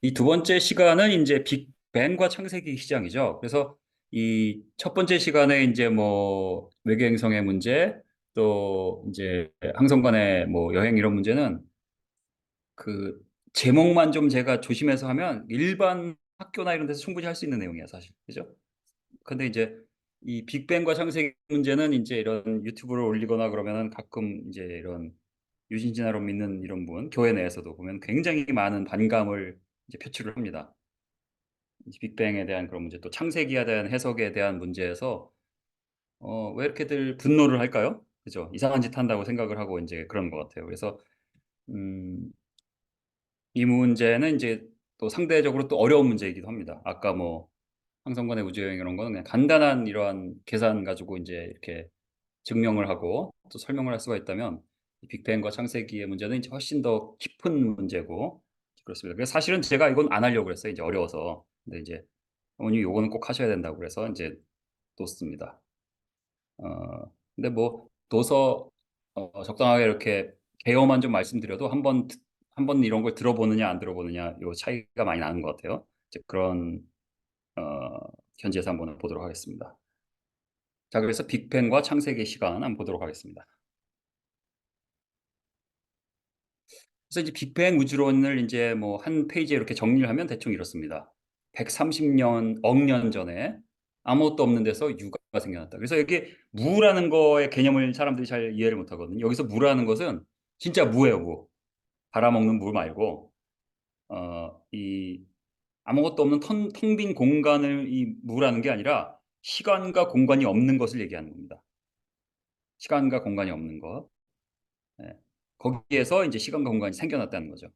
이 두 번째 시간은 이제 빅뱅과 창세기 시장이죠. 그래서 이 첫 번째 시간에 이제 뭐 외계행성의 문제, 또 이제 항성 간의 뭐 여행 이런 문제는 그 제목만 좀 제가 조심해서 하면 일반 학교나 이런 데서 충분히 할 수 있는 내용이야, 사실. 그죠? 근데 이제 이 빅뱅과 창세기 문제는 이제 이런 유튜브를 올리거나 그러면은 가끔 이제 이런 유진진화론 믿는 이런 분, 교회 내에서도 보면 굉장히 많은 반감을 이제 표출을 합니다. 빅뱅에 대한 그런 문제, 또 창세기에 대한 해석에 대한 문제에서 왜 이렇게들 분노를 할까요? 그죠? 이상한 짓 한다고 생각을 하고 이제 그런 것 같아요. 그래서 음, 이 문제는 이제 또 상대적으로 또 어려운 문제이기도 합니다. 아까 뭐 항성간의 우주여행 이런 거는 그냥 간단한 이러한 계산 가지고 이제 이렇게 증명을 하고 또 설명을 할 수가 있다면 이 빅뱅과 창세기의 문제는 이제 훨씬 더 깊은 문제고 그렇습니다. 그래서 사실은 제가 이건 안 하려고 그랬어요. 이제 어려워서. 근데 이제 어머니 요거는 꼭 하셔야 된다고 그래서 이제 뒀습니다. 근데 뭐 도서 적당하게 이렇게 개요만 좀 말씀드려도 한 번 이런 걸 들어보느냐 안 들어보느냐 요 차이가 많이 나는 것 같아요. 이제 그런 어, 현지에서 한번 보도록 하겠습니다. 자, 그래서 빅뱅과 창세기의 시간 한번 보도록 하겠습니다. 그래서 이제 빅뱅 우주론을 이제 뭐 한 페이지에 이렇게 정리를 하면 대충 이렇습니다. 130년, 억 년 전에 아무것도 없는 데서 유가가 생겨났다. 그래서 여기 무라는 거의 개념을 사람들이 잘 이해를 못 하거든요. 여기서 무라는 것은 진짜 무예요, 무. 갈아먹는 무 말고, 이 아무것도 없는 텅 빈 공간을 이 무라는 게 아니라 시간과 공간이 없는 것을 얘기하는 겁니다. 시간과 공간이 없는 것. 예. 거기에서 이제 시간과 공간이 생겨났다는 거죠.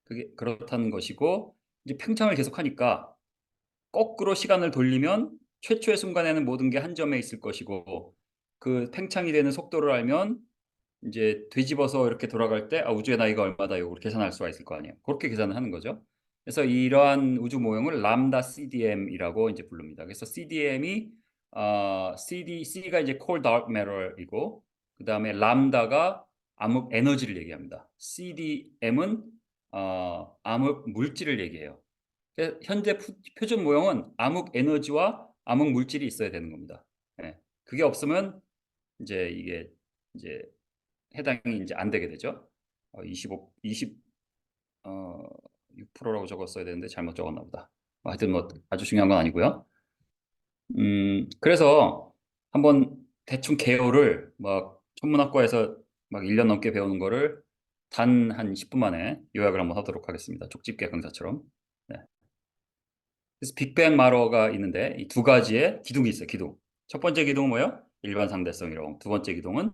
그게 그렇다는 것이고 이제 팽창을 계속하니까 거꾸로 시간을 돌리면 최초의 순간에는 모든 게 한 점에 있을 것이고 그 팽창이 되는 속도를 알면 이제 뒤집어서 이렇게 돌아갈 때 우주의 나이가 얼마다 이걸 계산할 수가 있을 거 아니에요. 그렇게 계산을 하는 거죠. 그래서 이러한 우주 모형을 람다 CDM이라고 이제 부릅니다. 그래서 CDM이 C가 이제 Cold Dark Matter이고 그다음에 람다가 암흑 에너지를 얘기합니다. CDM은 암흑 물질을 얘기해요. 현재 표준 모형은 암흑 에너지와 암흑 물질이 있어야 되는 겁니다. 예. 그게 없으면 이제 이게 이제 해당이 이제 안 되게 되죠. 25, 20, 6%라고 적었어야 되는데 잘못 적었나 보다. 하여튼 뭐 아주 중요한 건 아니고요. 그래서 한번 대충 개요를 막 천문학과에서 막 1년 넘게 배우는 거를 단 한 10분 만에 요약을 한번 하도록 하겠습니다. 족집게 강사처럼. 네. 그래서 빅뱅 마러가 있는데 이 두 가지의 기둥이 있어요. 기둥. 첫 번째 기둥은 뭐예요? 일반 상대성 이론. 두 번째 기둥은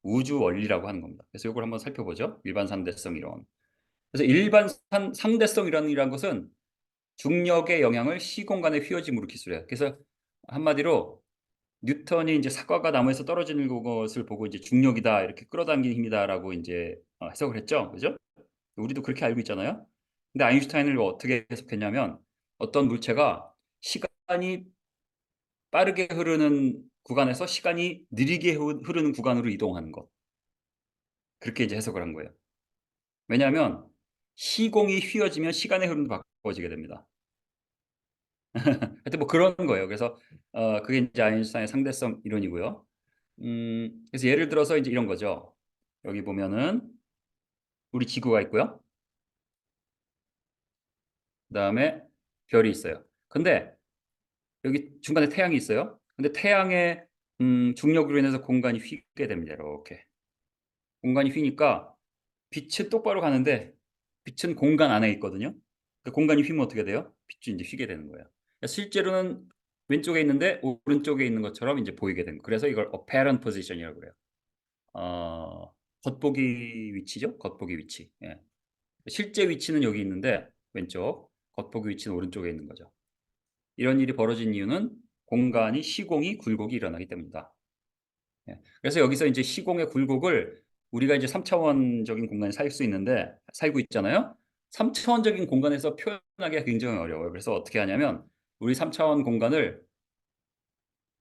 우주 원리라고 하는 겁니다. 그래서 이걸 한번 살펴보죠. 일반 상대성 이론. 그래서 일반 상대성 이론이라는 것은 중력의 영향을 시공간의 휘어짐으로 기술해요. 그래서 한마디로 뉴턴이 이제 사과가 나무에서 떨어지는 것을 보고 이제 중력이다 이렇게 끌어당기는 힘이다라고 이제 해석을 했죠. 그죠? 우리도 그렇게 알고 있잖아요. 근데 아인슈타인을 어떻게 해석했냐면 어떤 물체가 시간이 빠르게 흐르는 구간에서 시간이 느리게 흐르는 구간으로 이동하는 것. 그렇게 이제 해석을 한 거예요. 왜냐하면 시공이 휘어지면 시간의 흐름도 바꿔지게 됩니다. 하여튼 뭐 그런 거예요. 그래서 그게 이제 아인슈타인의 상대성 이론이고요. 그래서 예를 들어서 이제 이런 거죠. 여기 보면은 우리 지구가 있고요. 그다음에 별이 있어요. 근데 여기 중간에 태양이 있어요. 근데 태양의 중력으로 인해서 공간이 휘게 됩니다. 이렇게 공간이 휘니까 빛은 똑바로 가는데 빛은 공간 안에 있거든요. 그 공간이 휘면 어떻게 돼요? 빛이 이제 휘게 되는 거예요. 그러니까 실제로는 왼쪽에 있는데 오른쪽에 있는 것처럼 이제 보이게 된 거. 그래서 이걸 apparent position이라고 그래요. 겉보기 위치죠. 겉보기 위치. 예. 실제 위치는 여기 있는데 왼쪽, 겉보기 위치는 오른쪽에 있는 거죠. 이런 일이 벌어진 이유는 공간이 시공이 굴곡이 일어나기 때문이다. 예. 그래서 여기서 이제 시공의 굴곡을 우리가 이제 3차원적인 공간에 살 수 있는데 살고 있잖아요. 3차원적인 공간에서 표현하기가 굉장히 어려워요. 그래서 어떻게 하냐면 우리 3차원 공간을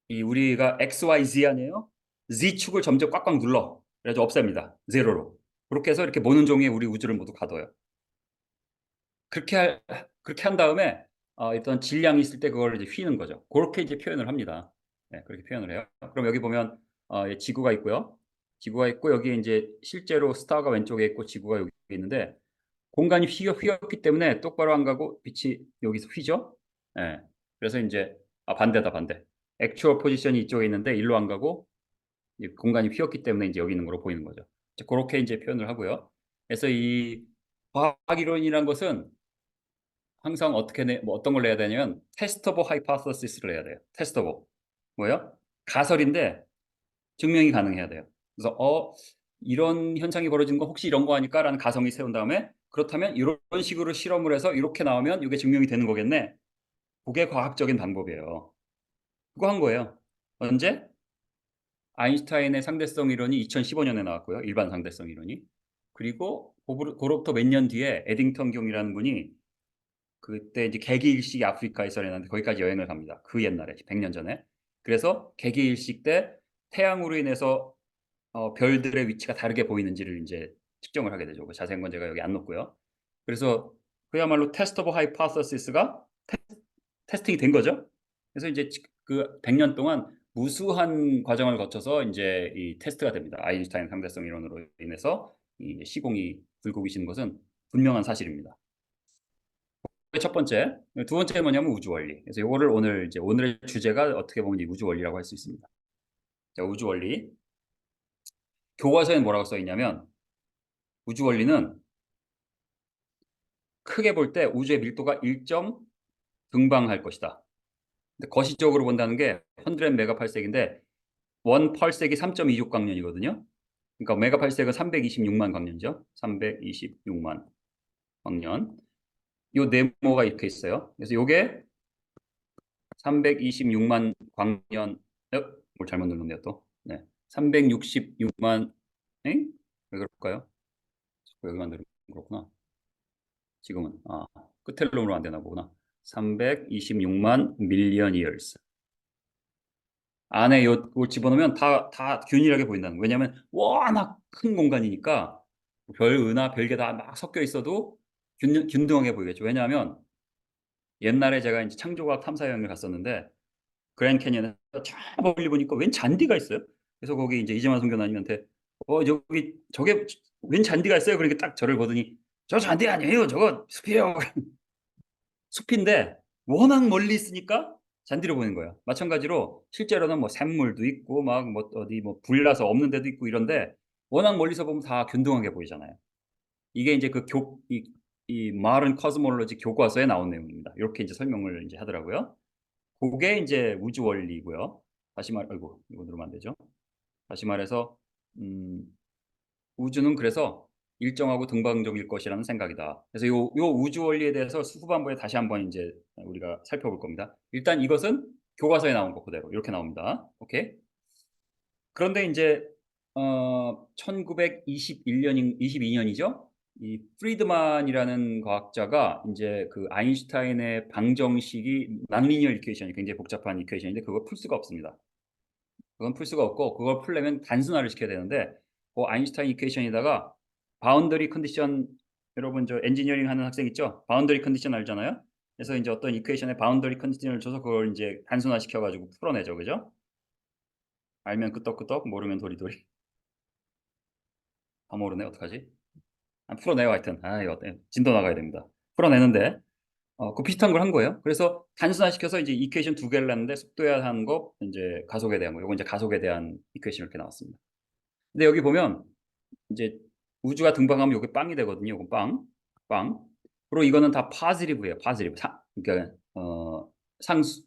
이 우리가 x, y, z 아니에요? z축을 점점 꽉꽉 눌러. 그래서 없앱니다. 제로로. 그렇게 해서 이렇게 모는 종이에 우리 우주를 모두 가둬요. 그렇게 그렇게 한 다음에 어떤 질량이 있을 때 그걸 이제 휘는 거죠. 그렇게 이제 표현을 합니다. 네, 그렇게 표현을 해요. 그럼 여기 보면 예, 지구가 있고요. 지구가 있고 여기 이제 실제로 스타가 왼쪽에 있고 지구가 여기 있는데 공간이 휘었기 때문에 똑바로 안 가고 빛이 여기서 휘죠. 예. 그래서 이제 반대다 반대. 액추얼 포지션이 이쪽에 있는데 일로 안 가고 공간이 휘었기 때문에 이제 여기 있는 걸로 보이는 거죠. 그렇게 이제 표현을 하고요. 그래서 이 과학 이론이란 것은 항상 뭐 어떤 걸 내야 되냐면 테스터블 하이포테시스를 내야 돼요. 테스터블. 뭐예요? 가설인데 증명이 가능해야 돼요. 그래서 이런 현상이 벌어지는 건 혹시 이런 거 아닐까라는 가정이 세운 다음에 그렇다면 이런 식으로 실험을 해서 이렇게 나오면 이게 증명이 되는 거겠네. 그게 과학적인 방법이에요. 그거 한 거예요. 언제? 아인슈타인의 상대성 이론이 2015년에 나왔고요. 일반 상대성 이론이. 그리고 그로부터 몇 년 뒤에 에딩턴 경이라는 분이 그때 이제 개기일식이 아프리카에서 일어났는데 거기까지 여행을 갑니다. 그 옛날에 100년 전에. 그래서 개기일식 때 태양으로 인해서 별들의 위치가 다르게 보이는지를 이제 측정을 하게 되죠. 그 자세한 건 제가 여기 안 넣고요. 그래서 그야말로 테스트 오브 하이포테시스가 테스팅이 된 거죠. 그래서 이제 그 100년 동안 무수한 과정을 거쳐서 이제 이 테스트가 됩니다. 아인슈타인 상대성 이론으로 인해서 이 시공이 들고 계시는 것은 분명한 사실입니다. 첫 번째, 두 번째는 뭐냐면 우주 원리. 그래서 이거를 오늘 이제 오늘의 주제가 어떻게 보면 이 우주 원리라고 할 수 있습니다. 자, 우주 원리. 교과서에 뭐라고 써 있냐면 우주 원리는 크게 볼 때 우주의 밀도가 1점 등방할 것이다. 근데 거시적으로 본다는 게 100 메가팔색인데 1 펄색이 3.26 광년이거든요. 그러니까 메가팔색은 326만 광년이죠. 326만 광년. 요 네모가 이렇게 있어요. 그래서 요게 326만 광년. 뭘 잘못 눌렀네요 또. 네. 366만. 엥? 왜 그럴까요? 여기만 누르면 그렇구나. 지금은 끝에 누르면 안 되나 보구나. 326만 밀리언 이어스. 안에 요 집어넣으면 다 균일하게 보인다는 거예요. 왜냐하면 워낙 큰 공간이니까 별, 은하, 별게 다 막 섞여 있어도 균등하게 보이겠죠. 왜냐하면 옛날에 제가 이제 창조과학 탐사 여행을 갔었는데 그랜드 캐니언에 저 멀리 보니까 웬 잔디가 있어요. 그래서 거기 이제 이재만 선교사님한테 저기 저게 웬 잔디가 있어요. 그러니까 딱 저를 보더니 저 잔디 아니에요. 저거 숲이에요. 숲인데 워낙 멀리 있으니까 잔디로 보이는 거예요. 마찬가지로 실제로는 뭐 샘물도 있고 막 뭐 어디 뭐 불나서 없는 데도 있고 이런데 워낙 멀리서 보면 다 균등하게 보이잖아요. 이게 이제 이 modern cosmology 교과서에 나온 내용입니다. 이렇게 이제 설명을 이제 하더라고요. 그게 이제 우주 원리고요. 아이고 이거 누르면 안 되죠. 다시 말해서 음, 우주는 그래서 일정하고 등방적일 것이라는 생각이다. 그래서 요 우주 원리에 대해서 후반부에 다시 한번 이제 우리가 살펴볼 겁니다. 일단 이것은 교과서에 나온 것 그대로 이렇게 나옵니다. 오케이. 그런데 이제 1922년이죠. 이 프리드만이라는 과학자가 이제 그 아인슈타인의 방정식이 낭리니어 이퀘이션이 굉장히 복잡한 이퀘이션인데 그걸 풀 수가 없습니다. 그건 풀 수가 없고 그걸 풀려면 단순화를 시켜야 되는데 그 아인슈타인 이퀘이션에다가 바운더리 컨디션 여러분 저 엔지니어링 하는 학생 있죠? 바운더리 컨디션 알잖아요? 그래서 이제 어떤 이퀘이션에 바운더리 컨디션을 줘서 그걸 이제 단순화 시켜 가지고 풀어내죠. 그죠? 알면 끄떡끄떡 모르면 도리도리. 다 모르네. 어떡하지? 풀어내요 하여튼. 이거 진도 나가야 됩니다. 풀어내는데 그 비슷한 걸 한 거예요. 그래서 단순화시켜서 이제 이퀘이션 두 개를 냈는데 속도에 대한 거, 이제 가속에 대한 거. 요거 이제 가속에 대한 이퀘이션 이렇게 나왔습니다. 근데 여기 보면 이제 우주가 등방하면 요게 빵이 되거든요. 요거 빵. 그리고 이거는 다 파지티브예요. 파지티브. 그러니까 상수.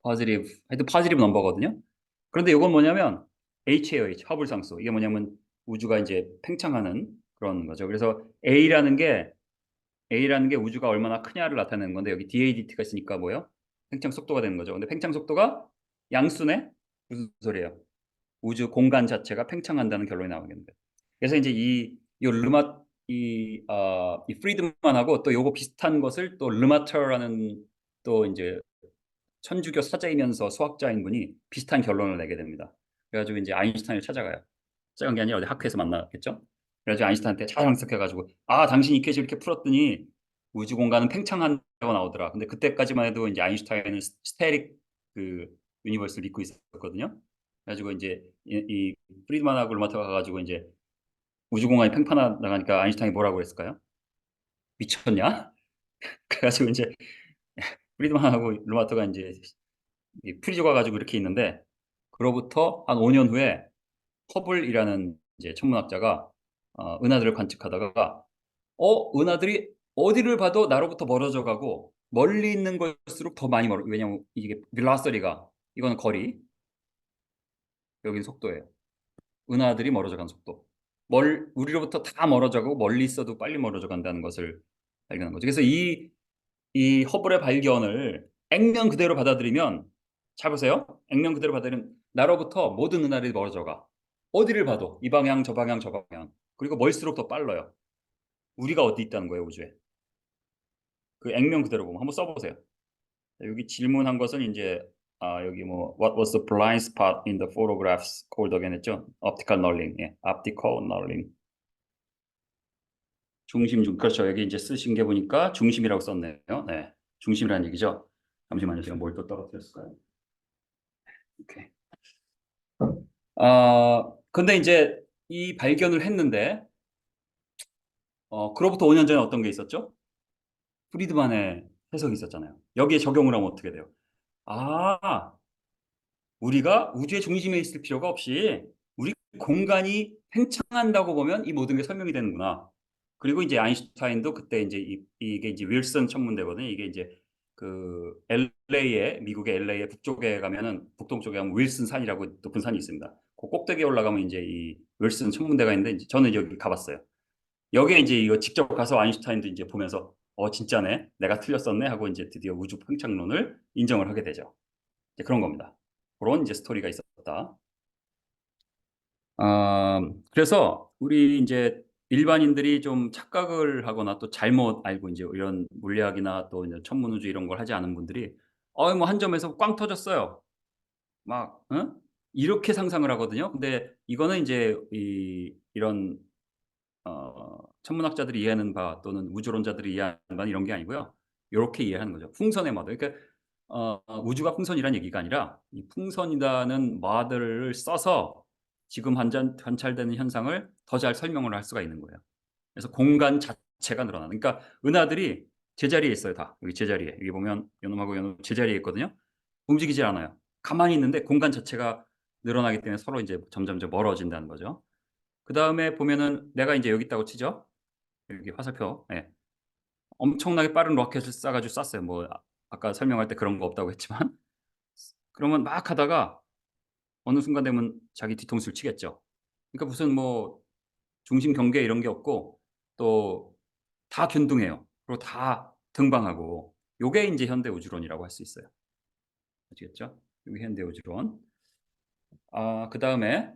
파지티브. 하여튼 파지티브 넘버거든요. 그런데 요건 뭐냐면 H예요. H. 허블 상수. 이게 뭐냐면 우주가 이제 팽창하는 그런 거죠. 그래서 A라는 게 우주가 얼마나 크냐를 나타내는 건데 여기 DADT가 있으니까 뭐예요? 팽창 속도가 되는 거죠. 근데 팽창 속도가 양수네? 무슨 소리예요? 우주 공간 자체가 팽창한다는 결론이 나오겠는데. 그래서 이제 이 프리드만하고 또 요거 비슷한 것을 또 르마터라는 또 이제 천주교 사자이면서 수학자인 분이 비슷한 결론을 내게 됩니다. 그래가지고 이제 아인슈타인을 찾아가요. 찾아간 게 아니라 어디 학회에서 만나겠죠. 그래가지고 아인슈타인한테 자랑스럽게가지고 아 당신이 이렇게 이렇게 풀었더니 우주 공간은 팽창한다고 나오더라. 근데 그때까지만 해도 이제 아인슈타인은 스테릭 그 유니버스를 믿고 있었거든요. 그래가지고 이제 이 프리드만하고 르마트가 가가지고 이제 우주 공간이 팽창하다니까 아인슈타인이 뭐라고 그랬을까요? 미쳤냐? 그래가지고 이제 프리드만하고 르마트가 이제 프리즈가 가지고 이렇게 있는데 그로부터 한 5년 후에 허블이라는 이제 천문학자가 은하들을 관측하다가 은하들이 어디를 봐도 나로부터 멀어져 가고 멀리 있는 걸수록 더 많이 멀어. 왜냐면 이게 벨라서리가 이거는 거리, 여기는 속도예요. 은하들이 멀어져 가는 속도. 우리로부터 다 멀어져 가고 멀리 있어도 빨리 멀어져 간다는 것을 발견한 거죠. 그래서 이 허블의 발견을 액면 그대로 받아들이면 잘 보세요. 액면 그대로 받아들이면 나로부터 모든 은하들이 멀어져 가. 어디를 봐도 이 방향, 저 방향, 저 방향. 그리고 멀수록 더 빨라요. 우리가 어디 있다는 거예요, 우주에. 그 액면 그대로 보면 한번 써보세요. 여기 질문한 것은 이제 여기 뭐 What was the blind spot in the photographs called again 했죠? Optical knurling. 예, optical knurling. 그렇죠. 여기 이제 쓰신 게 보니까 중심이라고 썼네요. 네, 중심이라는 얘기죠. 잠시만요. 제가 뭘 또 떨어뜨렸을까요? 오케이. 근데 이제 이 발견을 했는데 그로부터 5년 전에 어떤 게 있었죠? 프리드만의 해석이 있었잖아요. 여기에 적용을 하면 어떻게 돼요? 아, 우리가 우주의 중심에 있을 필요가 없이 우리 공간이 팽창한다고 보면 이 모든 게 설명이 되는구나. 그리고 이제 아인슈타인도 그때 이제 이게 이제 윌슨 천문대거든요. 이게 이제 그 LA에 미국의 LA의 북쪽에 가면은 북동쪽에 가면 윌슨 산이라고 높은 산이 있습니다. 그 꼭대기에 올라가면 이제 이 윌슨 천문대가 있는데 이제 저는 여기 가봤어요. 여기에 이제 이거 직접 가서 아인슈타인도 이제 보면서 진짜네. 내가 틀렸었네 하고 이제 드디어 우주 팽창론을 인정을 하게 되죠. 이제 그런 겁니다. 그런 이제 스토리가 있었다. 그래서 우리 이제 일반인들이 좀 착각을 하거나 또 잘못 알고 이제 이런 물리학이나 또 이제 천문우주 이런 걸 하지 않은 분들이 뭐 한 점에서 꽝 터졌어요. 막 이렇게 상상을 하거든요. 근데 이거는 이제 이런 천문학자들이 이해하는 바 또는 우주론자들이 이해하는 바는 이런 게 아니고요. 요렇게 이해하는 거죠. 풍선의 마도. 그러니까 우주가 풍선이란 얘기가 아니라 이 풍선이라는 마들을 써서 지금 관찰되는 현상을 더 잘 설명을 할 수가 있는 거예요. 그래서 공간 자체가 늘어나는. 그러니까 은하들이 제자리에 있어요, 다. 여기 제자리에. 여기 보면 요놈하고 요놈 제자리에 있거든요. 움직이지 않아요. 가만히 있는데 공간 자체가 늘어나기 때문에 서로 이제 점점 멀어진다는 거죠. 그다음에 보면은 내가 이제 여기 있다고 치죠. 여기 화살표. 예. 엄청나게 빠른 로켓을 쏴가지고 쐈어요. 뭐 아까 설명할 때 그런 거 없다고 했지만 그러면 막 하다가 어느 순간 되면 자기 뒤통수를 치겠죠. 그러니까 무슨 뭐 중심 경계 이런 게 없고 또 다 균등해요. 그리고 다 등방하고 요게 이제 현대 우주론이라고 할 수 있어요. 아시겠죠? 요게 현대 우주론. 그다음에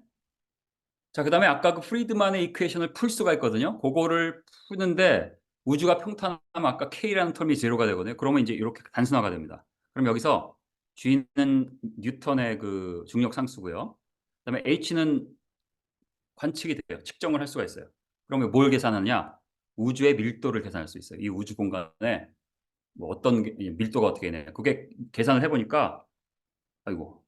그다음에 아까 그 프리드만의 이퀘이션을 풀 수가 있거든요. 그거를 푸는데 우주가 평탄하면 아까 K라는 텀이 제로가 되거든요. 그러면 이제 이렇게 단순화가 됩니다. 그럼 여기서 G는 뉴턴의 그 중력 상수고요. 그다음에 H는 관측이 돼요. 측정을 할 수가 있어요. 그러면 뭘 계산하냐? 우주의 밀도를 계산할 수 있어요. 이 우주 공간에 뭐 어떤 이 밀도가 어떻게 되냐. 그게 계산을 해 보니까 아이고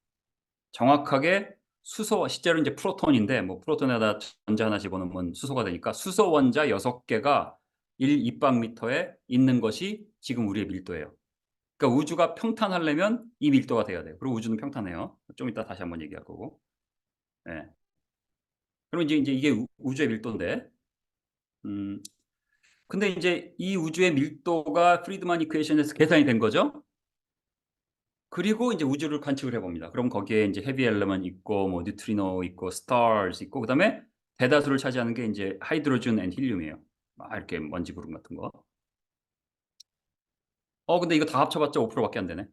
정확하게 실제로 이제 프로톤인데 뭐 프로톤에다 전자 하나 집어넣으면 수소가 되니까 수소 원자 6개가 1 입방미터에 있는 것이 지금 우리의 밀도예요. 그러니까 우주가 평탄하려면 이 밀도가 돼야 돼요. 그리고 우주는 평탄해요. 좀 이따 다시 한번 얘기할 거고. 예. 그럼 이제 이게 우주의 밀도인데 음 근데 이제 이 우주의 밀도가 프리드만 이퀘이션에서 계산이 된 거죠. 그리고 이제 우주를 관측을 해 봅니다. 그럼 거기에 이제 헤비 엘리먼트 있고 뭐 뉴트리노 있고 스타즈 있고 그다음에 대다수를 차지하는 게 이제 하이드로젠 앤 힐륨이에요. 막 이렇게 먼지 구름 같은 거. 근데 이거 다 합쳐 봤자 5% 밖에 안 되네.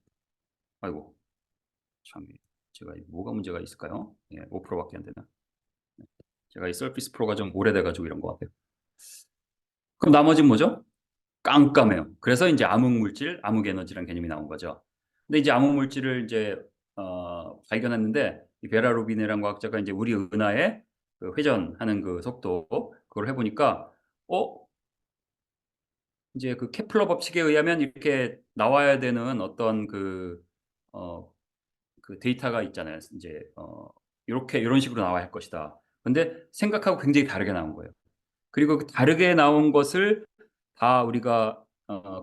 아이고. 참 제가 뭐가 문제가 있을까요? 예, 5% 밖에 안 되나? 제가 이 서피스 프로가 좀 오래돼 가지고 이런 것 같아요. 그럼 나머지는 뭐죠? 깜깜해요. 그래서 인제 암흑 물질, 암흑 에너지라는 개념이 나온 거죠. 근데 이제 암흑 물질을 이제 발견했는데 이 베라 루비네라는 과학자가 인제 우리 은하의 그 회전하는 그 속도 그걸 해보니까 이제 그 케플러 법칙에 의하면 이렇게 나와야 되는 어떤 어, 그 데이터가 있잖아요. 이제 이렇게 이런 식으로 나와야 할 것이다. 근데 생각하고 굉장히 다르게 나온 거예요. 그리고 그 다르게 나온 것을 다 우리가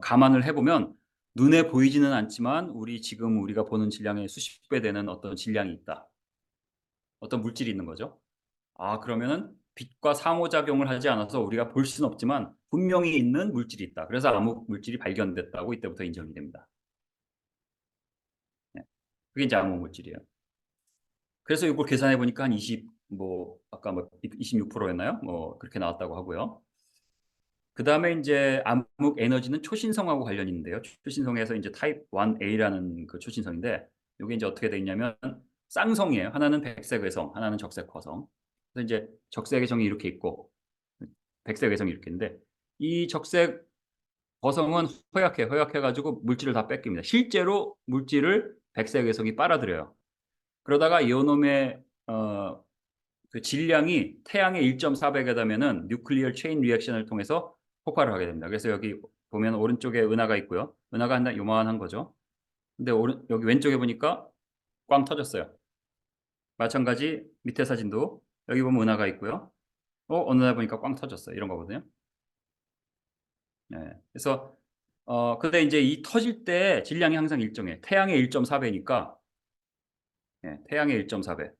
감안을 해보면 눈에 보이지는 않지만 지금 우리가 보는 질량의 수십 배 되는 어떤 질량이 있다. 어떤 물질이 있는 거죠. 아, 그러면은 빛과 상호작용을 하지 않아서 우리가 볼 수는 없지만 분명히 있는 물질이 있다. 그래서 암흑 물질이 발견됐다고 이때부터 인정이 됩니다. 네. 그게 이제 암흑 물질이에요. 그래서 이걸 계산해 보니까 한 아까 뭐 26%였나요? 뭐 그렇게 나왔다고 하고요. 그 다음에 이제 암흑 에너지는 초신성하고 관련이 있는데요. 초신성에서 이제 타입 1A라는 그 초신성인데, 이게 이제 어떻게 돼 있냐면 쌍성이에요. 하나는 백색 외성, 하나는 적색 화성. 그래서 이제 적색 외성이 이렇게 있고 백색 외성이 이렇게 있는데, 이 적색 화성은 허약해가지고 물질을 다 뺏깁니다. 실제로 물질을 백색 외성이 빨아들여요. 그러다가 이놈의 그 질량이 태양의 1.4배가 되면은 뉴클리어 체인 리액션을 통해서 폭발을 하게 됩니다. 그래서 여기 보면 오른쪽에 은하가 있고요. 은하가 한 요만한 거죠. 근데 여기 왼쪽에 보니까 꽝 터졌어요. 마찬가지 밑에 사진도 여기 보면 은하가 있고요. 어느 날 보니까 꽝 터졌어요. 이런 거거든요. 네. 그래서 근데 이제 이 터질 때 질량이 항상 일정해. 태양의 1.4배니까 태양의 1.4배.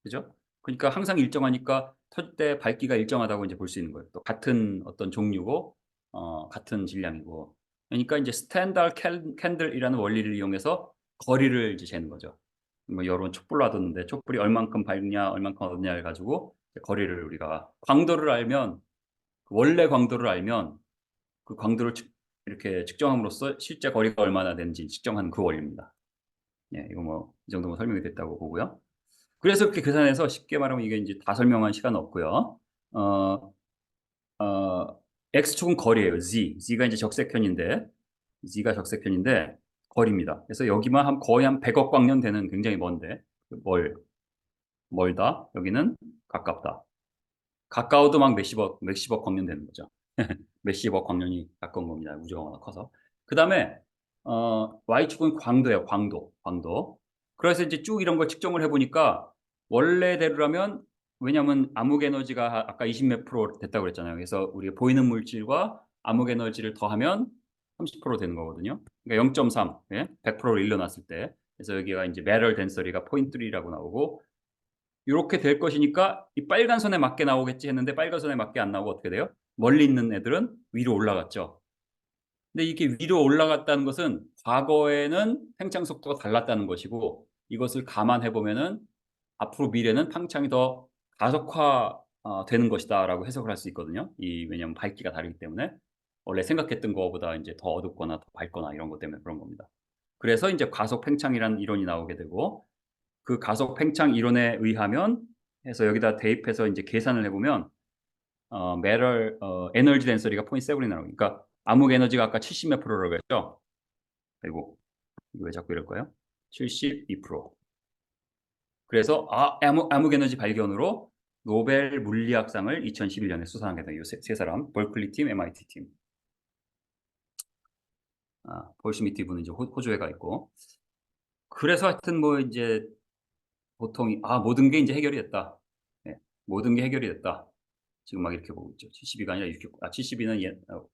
그죠? 그러니까 항상 일정하니까 터질 때 밝기가 일정하다고 이제 볼 수 있는 거예요. 또 같은 어떤 종류고 같은 질량이고. 그러니까 이제 스탠다드 캔들이라는 원리를 이용해서 거리를 이제 재는 거죠. 뭐 여러분 촛불 놔뒀는데 촛불이 얼만큼 밝냐, 얼만큼 어느냐를 가지고 거리를 우리가 광도를 알면 원래 광도를 알면 그 광도를 이렇게 측정함으로써 실제 거리가 얼마나 되는지 측정하는 그 원리입니다. 예, 이거 뭐 이 정도면 설명이 됐다고 보고요. 그래서 그렇게 계산해서 쉽게 말하면 이게 이제 다 설명할 시간은 없고요. 어, x축은 거리예요. z가 이제 적색편인데 z가 적색편인데 거리입니다. 그래서 여기만 거의 한 100억 광년 되는 굉장히 먼데 멀다. 여기는 가깝다. 가까워도 막 몇십억 광년 되는 거죠. 몇십억 광년이 가까운 겁니다. 우주가 워낙 커서. 그 다음에 y축은 광도예요. 광도. 그래서 이제 쭉 이런 걸 측정을 해보니까 원래대로라면, 왜냐하면 암흑 에너지가 아까 20 몇 프로 됐다고 그랬잖아요. 그래서 우리가 보이는 물질과 암흑 에너지를 더하면 30% 되는 거거든요. 그러니까 0.3, 100%를 일러놨을 때. 그래서 여기가 이제 매럴 덴서리가 0.3라고 나오고, 이렇게 될 것이니까 이 빨간 선에 맞게 나오겠지 했는데 빨간 선에 맞게 안 나오고 어떻게 돼요? 멀리 있는 애들은 위로 올라갔죠. 근데 이게 위로 올라갔다는 것은 과거에는 팽창 속도가 달랐다는 것이고, 이것을 감안해 보면은 앞으로 미래는 팽창이 더 가속화 되는 것이다라고 해석을 할 수 있거든요. 왜냐하면 밝기가 다르기 때문에 원래 생각했던 것보다 이제 더 어둡거나 더 밝거나 이런 것 때문에 그런 겁니다. 그래서 이제 가속 팽창이라는 이론이 나오게 되고, 그 가속 팽창 이론에 의하면 해서 여기다 대입해서 이제 계산을 해보면 매럴 에너지 덴서리가 0.7이 나오고, 그러니까 암흑 에너지가 아까 70 몇 프로라고 했죠. 그리고 이거 왜 자꾸 이럴까요? 72%. 그래서 암흑 에너지 발견으로 노벨 물리학상을 2011년에 수상하게 된 이 세 사람, 벌클리 팀, MIT 팀. 폴 스미트 분은 이제 호주에 가 있고. 그래서 하여튼 뭐 이제 보통 모든 게 이제 해결이 됐다. 네, 모든 게 해결이 됐다. 지금 막 이렇게 보고 있죠. 72가 아니라 69. 72는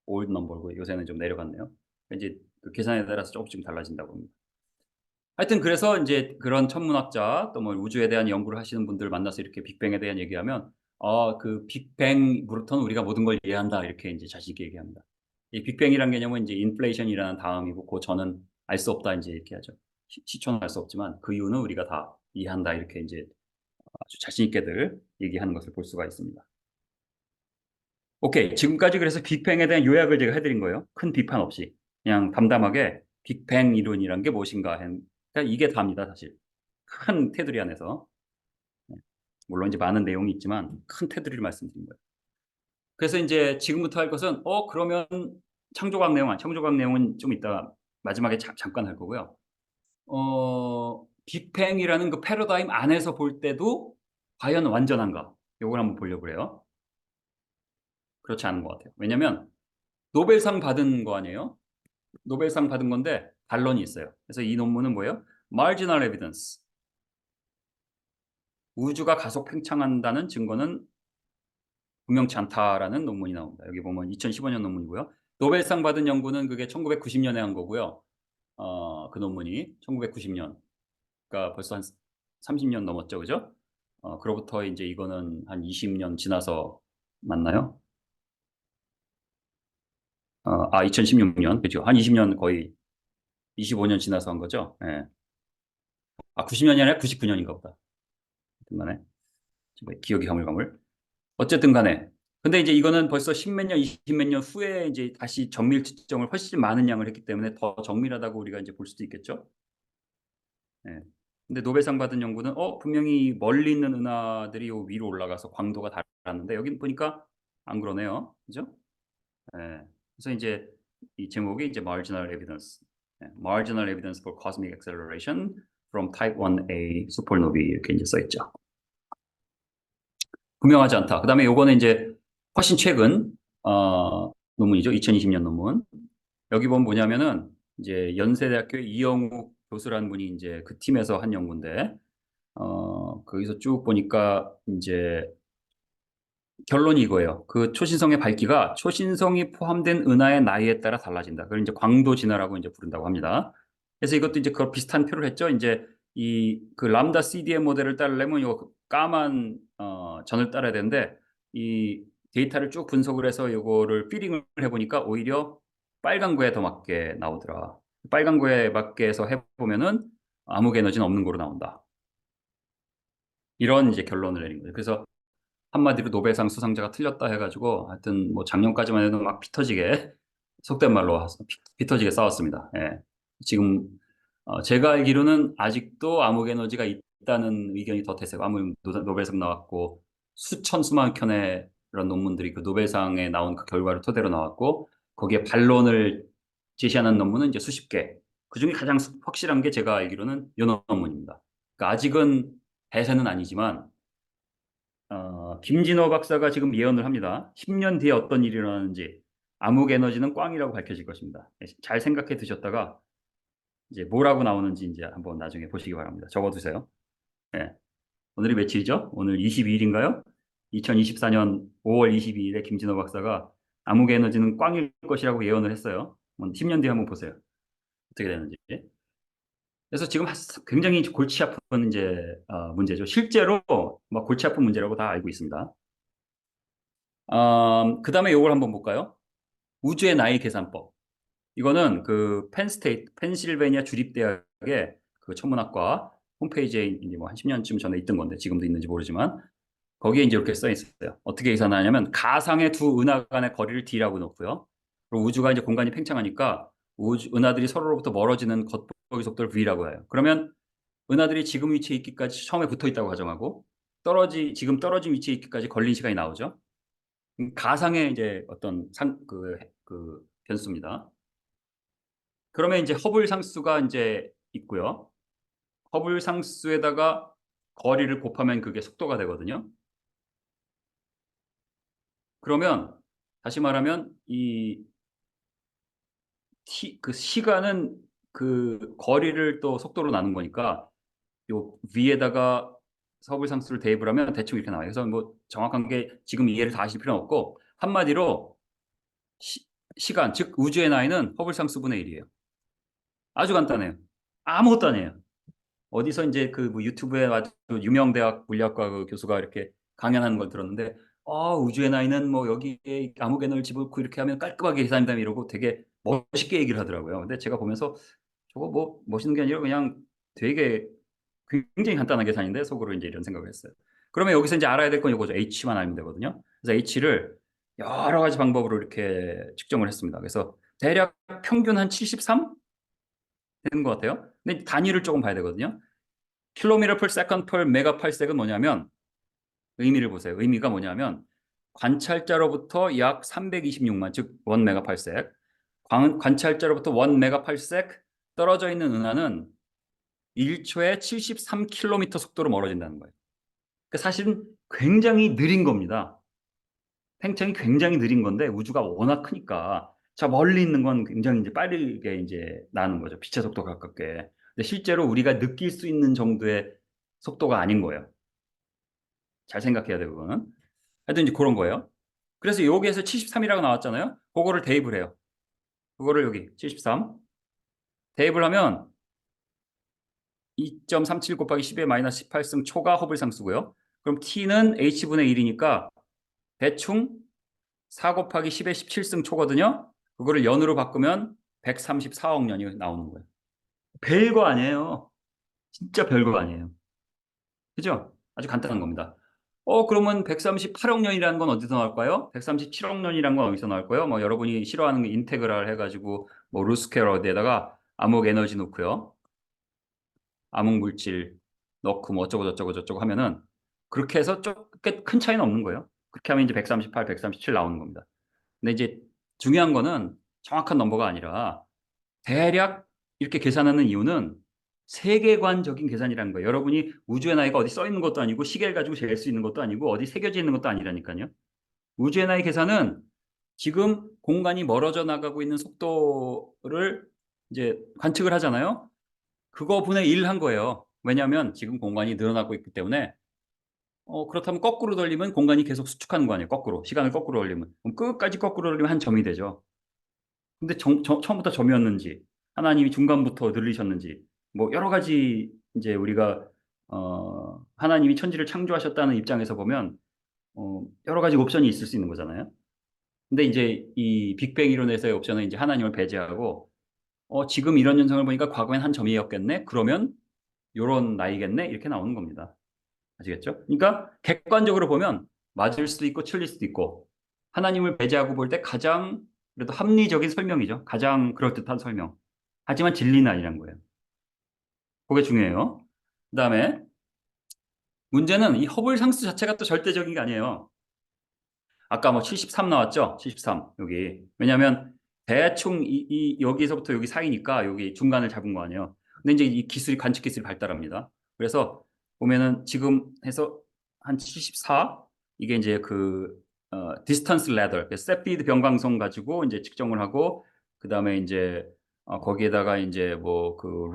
올드 넘버고 요새는 좀 내려갔네요. 이제 그 계산에 따라서 조금씩 달라진다고 합니다. 하여튼 그래서 이제 그런 천문학자 또 뭐 우주에 대한 연구를 하시는 분들 만나서 이렇게 빅뱅에 대한 얘기하면 그 빅뱅으로부터는 우리가 모든 걸 이해한다 이렇게 이제 자신 있게 얘기합니다. 이 빅뱅이란 개념은 이제 인플레이션이라는 다음이고 그 저는 알 수 없다 이제 이렇게 하죠. 시초는 알 수 없지만 그 이유는 우리가 다 이해한다 이렇게 이제 아주 자신 있게들 얘기하는 것을 볼 수가 있습니다. 오케이. 지금까지 그래서 빅뱅에 대한 요약을 제가 해드린 거예요. 큰 비판 없이. 그냥 담담하게 빅뱅 이론이란 게 무엇인가. 그러니까 이게 답니다, 사실. 큰 테두리 안에서. 네. 물론 이제 많은 내용이 있지만 큰 테두리를 말씀드린 거예요. 그래서 이제 지금부터 할 것은, 그러면 창조각 내용은 좀 이따 마지막에 잠깐 할 거고요. 빅뱅이라는 그 패러다임 안에서 볼 때도 과연 완전한가? 요걸 한번 보려고 그래요. 그렇지 않은 것 같아요. 왜냐하면 노벨상 받은 거 아니에요? 노벨상 받은 건데 반론이 있어요. 그래서 이 논문은 뭐예요? Marginal evidence. 우주가 가속 팽창한다는 증거는 분명치 않다라는 논문이 나옵니다. 여기 보면 2015년 논문이고요. 노벨상 받은 연구는 그게 1990년에 한 거고요. 그 논문이 1990년. 그러니까 벌써 한 30년 넘었죠, 그죠? 그로부터 이제 이거는 한 20년 지나서 맞나요? 2016년, 그죠? 한 20년 거의 25년 지나서 한 거죠. 예. 90년이 아니라 99년인가 보다. 하여튼간에 기억이 가물가물. 어쨌든 간에. 근데 이제 이거는 벌써 십몇 년, 이십 몇 년 후에 이제 다시 정밀 측정을 훨씬 많은 양을 했기 때문에 더 정밀하다고 우리가 이제 볼 수도 있겠죠. 예. 근데 노벨상 받은 연구는 분명히 멀리 있는 은하들이 요 위로 올라가서 광도가 달랐는데 여기 보니까 안 그러네요. 그죠? 예. 그래서 이제 이 제목이 이제 marginal evidence. 예. marginal evidence for cosmic acceleration from type 1a supernovae 이렇게 이제 써 있죠. 분명하지 않다. 그다음에 요거는 이제 훨씬 최근 논문이죠. 2020년 논문. 여기 보면 뭐냐면은 이제 연세대학교 이영욱 교수라는 분이 이제 그 팀에서 한 연구인데 거기서 쭉 보니까 이제 결론이 이거예요. 그 초신성의 밝기가 초신성이 포함된 은하의 나이에 따라 달라진다. 그걸 이제 광도 진화라고 이제 부른다고 합니다. 그래서 이것도 이제 그 비슷한 표를 했죠. 이제 이 그 람다 CDM 모델을 따르려면 요 까만 전을 따라야 되는데 이 데이터를 쭉 분석을 해서 요거를 피딩을 해보니까 오히려 빨간 거에 더 맞게 나오더라. 빨간 거에 맞게 해서 해보면은 암흑 에너지는 없는 거로 나온다. 이런 이제 결론을 내린 거예요. 그래서 한마디로 노벨상 수상자가 틀렸다 해가지고 하여튼 뭐 작년까지만 해도 막 피터지게 속된 말로 피터지게 싸웠습니다. 예. 지금 제가 알기로는 아직도 암흑 에너지가 있다는 의견이 더 대세고 아무리 노벨상 나왔고 수천 수만 편의 그런 논문들이 그 노벨상에 나온 그 결과를 토대로 나왔고 거기에 반론을 제시하는 논문은 이제 수십 개. 그중에 가장 확실한 게 제가 알기로는 이 논문입니다. 그러니까 아직은 대세는 아니지만 김진호 박사가 지금 예언을 합니다. 10년 뒤에 어떤 일이 일어나는지 암흑 에너지는 꽝이라고 밝혀질 것입니다. 잘 생각해 두셨다가 이제 뭐라고 나오는지 이제 한번 나중에 보시기 바랍니다. 적어두세요. 네. 오늘이 며칠이죠? 오늘 22일인가요? 2024년 5월 22일에 김진호 박사가 암흑 에너지는 꽝일 것이라고 예언을 했어요. 10년 뒤에 한번 보세요. 어떻게 되는지. 그래서 지금 굉장히 골치 아픈 이제 문제죠. 실제로 막 골치 아픈 문제라고 다 알고 있습니다. 그 다음에 이걸 한번 볼까요? 우주의 나이 계산법. 이거는 그 펜스테이트, 펜실베니아 주립대학의 그 천문학과 홈페이지에 이제 뭐 한 10년쯤 전에 있던 건데 지금도 있는지 모르지만 거기에 이제 이렇게 써 있어요. 어떻게 계산하냐면 가상의 두 은하 간의 거리를 d라고 놓고요. 그리고 우주가 이제 공간이 팽창하니까 은하들이 서로로부터 멀어지는 겉보기 속도를 v라고 해요. 그러면 은하들이 지금 위치에 있기까지 처음에 붙어 있다고 가정하고 지금 떨어진 위치에 있기까지 걸린 시간이 나오죠. 가상의 이제 어떤 그 변수입니다. 그러면 이제 허블 상수가 이제 있고요. 허블 상수에다가 거리를 곱하면 그게 속도가 되거든요. 그러면 다시 말하면 그 시간은 그 거리를 또 속도로 나눈 거니까 요 위에다가 허블 상수를 대입을 하면 대충 이렇게 나와요. 그래서 뭐 정확한 게 지금 이해를 다 하실 필요는 없고 한마디로 시간, 즉 우주의 나이는 허블 상수분의 1이에요. 아주 간단해요. 아무것도 아니에요. 어디서 이제 그 뭐 유튜브에 아주 유명 대학 물리학과 그 교수가 이렇게 강연하는 걸 들었는데 우주의 나이는 뭐 여기에 암흑 에너지를 집어넣고 이렇게 하면 깔끔하게 계산된다 이러고 되게 멋있게 얘기를 하더라고요. 근데 제가 보면서 저거 뭐 멋있는 게 아니라 그냥 되게 굉장히 간단한 계산인데 속으로 이제 이런 생각을 했어요. 그러면 여기서 이제 알아야 될 건 이거죠. H만 알면 되거든요. 그래서 H를 여러 가지 방법으로 이렇게 측정을 했습니다. 그래서 대략 평균 한 73 되는 것 같아요. 근데 단위를 조금 봐야 되거든요. 킬로미터 per second per 메가팔색은 뭐냐면 의미를 보세요. 의미가 뭐냐면 관찰자로부터 약 326만 즉 1 메가팔색 관찰자로부터 1 메가팔색 떨어져 있는 은하는 1초에 73km 속도로 멀어진다는 거예요. 그러니까 사실은 굉장히 느린 겁니다. 팽창이 굉장히 느린 건데 우주가 워낙 크니까 저 멀리 있는 건 굉장히 이제 빠르게 이제 나는 거죠. 빛의 속도 가깝게. 근데 실제로 우리가 느낄 수 있는 정도의 속도가 아닌 거예요. 잘 생각해야 돼요, 그거는. 하여튼 이제 그런 거예요. 그래서 여기에서 73이라고 나왔잖아요. 그거를 대입을 해요. 그거를 여기 73 대입을 하면 2.37 곱하기 10의 마이너스 18승 초가 허블 상수고요. 그럼 t는 h분의 1이니까 대충 4 곱하기 10의 17승 초거든요. 그거를 연으로 바꾸면 134억 년이 나오는 거예요. 별거 아니에요. 진짜 별거 아니에요. 그죠? 아주 간단한 겁니다. 그러면 138억 년이라는 건 어디서 나올까요? 137억 년이라는 건 어디서 나올까요? 뭐 여러분이 싫어하는 게 인테그랄 해가지고 뭐 루스퀘어 어디에다가 암흑 에너지 넣고요. 암흑 물질 넣고 뭐 어쩌고 저쩌고 저쩌고 하면은 그렇게 해서 꽤 큰 차이는 없는 거예요. 그렇게 하면 이제 138, 137 나오는 겁니다. 근데 이제 중요한 거는 정확한 넘버가 아니라 대략 이렇게 계산하는 이유는 세계관적인 계산이라는 거예요. 여러분이 우주의 나이가 어디 써 있는 것도 아니고 시계를 가지고 잴 수 있는 것도 아니고 어디 새겨져 있는 것도 아니라니까요. 우주의 나이 계산은 지금 공간이 멀어져 나가고 있는 속도를 이제 관측을 하잖아요. 그거 분의 1 한 거예요. 왜냐하면 지금 공간이 늘어나고 있기 때문에 그렇다면 거꾸로 돌리면 공간이 계속 수축하는 거 아니에요. 거꾸로. 시간을 거꾸로 돌리면. 그럼 끝까지 거꾸로 돌리면 한 점이 되죠. 근데 처음부터 점이었는지, 하나님이 중간부터 늘리셨는지, 뭐 여러 가지 이제 우리가 하나님이 천지를 창조하셨다는 입장에서 보면 여러 가지 옵션이 있을 수 있는 거잖아요. 근데 이제 이 빅뱅 이론에서의 옵션은 이제 하나님을 배제하고 지금 이런 현상을 보니까 과거엔 한 점이었겠네. 그러면 요런 나이겠네. 이렇게 나오는 겁니다. 아시겠죠? 그러니까 객관적으로 보면 맞을 수도 있고 틀릴 수도 있고 하나님을 배제하고 볼 때 가장 그래도 합리적인 설명이죠. 가장 그럴듯한 설명. 하지만 진리는 아니란 거예요. 그게 중요해요. 그다음에 문제는 이 허블 상수 자체가 또 절대적인 게 아니에요. 아까 뭐 73 나왔죠? 73 여기. 왜냐하면 대충 여기서부터 여기 사이니까 여기 중간을 잡은 거 아니에요. 근데 이제 이 기술이 관측 기술이 발달합니다. 그래서 보면은 지금 해서 한 74 이게 이제 그 디스턴스 레더, 세피드 변광성 가지고 이제 측정을 하고 그다음에 이제 거기에다가 이제 뭐 그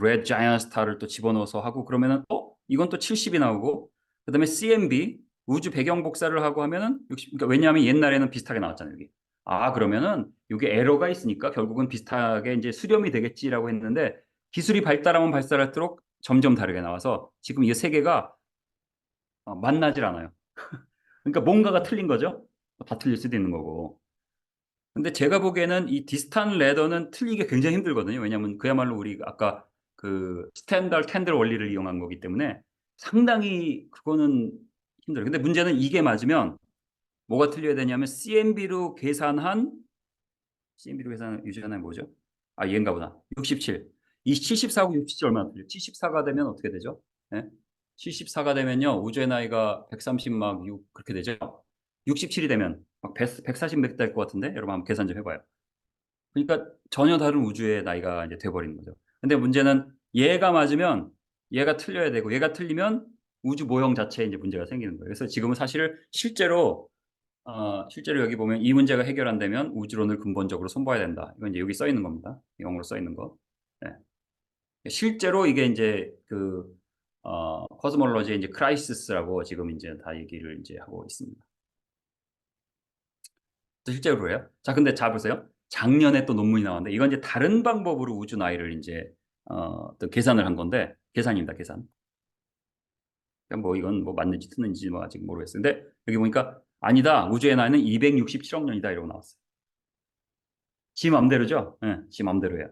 레드 자이언트 스타를 또 집어넣어서 하고 그러면은 이건 또 70이 나오고 그다음에 CMB 우주 배경 복사를 하고 하면은 60, 그러니까 왜냐하면 옛날에는 비슷하게 나왔잖아요, 여기. 그러면은 이게 에러가 있으니까 결국은 비슷하게 이제 수렴이 되겠지라고 했는데 기술이 발달하면 발달할수록 점점 다르게 나와서 지금 이 세 개가 만나질 않아요. 그러니까 뭔가가 틀린 거죠. 다 틀릴 수도 있는 거고. 근데 제가 보기에는 이 디스탄 레더는 틀리기 굉장히 힘들거든요. 왜냐하면 그야말로 우리가 아까 그 스탠다드 캔들 원리를 이용한 거기 때문에 상당히 그거는 힘들어요. 근데 문제는 이게 맞으면 뭐가 틀려야 되냐면 CMB로 계산한 유전은 뭐죠? 얘인가 보다. 67. 이 74하고 67 얼마나 틀려? 74가 되면 어떻게 되죠? 예? 74가 되면요. 우주의 나이가 130 막 6 그렇게 되죠. 67이 되면 막 140 몇 될 것 같은데 여러분 한번 계산 좀 해봐요. 그러니까 전혀 다른 우주의 나이가 이제 돼버리는 거죠. 근데 문제는 얘가 맞으면 얘가 틀려야 되고 얘가 틀리면 우주 모형 자체에 이제 문제가 생기는 거예요. 그래서 지금은 사실 실제로 여기 보면 이 문제가 해결 안 되면 우주론을 근본적으로 손봐야 된다. 이건 이제 여기 써 있는 겁니다. 영어로 써 있는 거. 네. 실제로 이게 이제 코스몰로지의 이제 크라이시스라고 지금 이제 다 얘기를 이제 하고 있습니다. 실제로 그래요. 자, 근데 자 보세요. 작년에 또 논문이 나왔는데 이건 이제 다른 방법으로 우주 나이를 이제 또 계산을 한 건데 계산입니다. 계산. 그러니까 뭐 이건 뭐 맞는지 틀린지 뭐 아직 모르겠어요. 근데 여기 보니까 아니다. 우주의 나이는 267억 년이다 이러고 나왔어요. 지 맘대로죠? 예, 지 맘대로예요.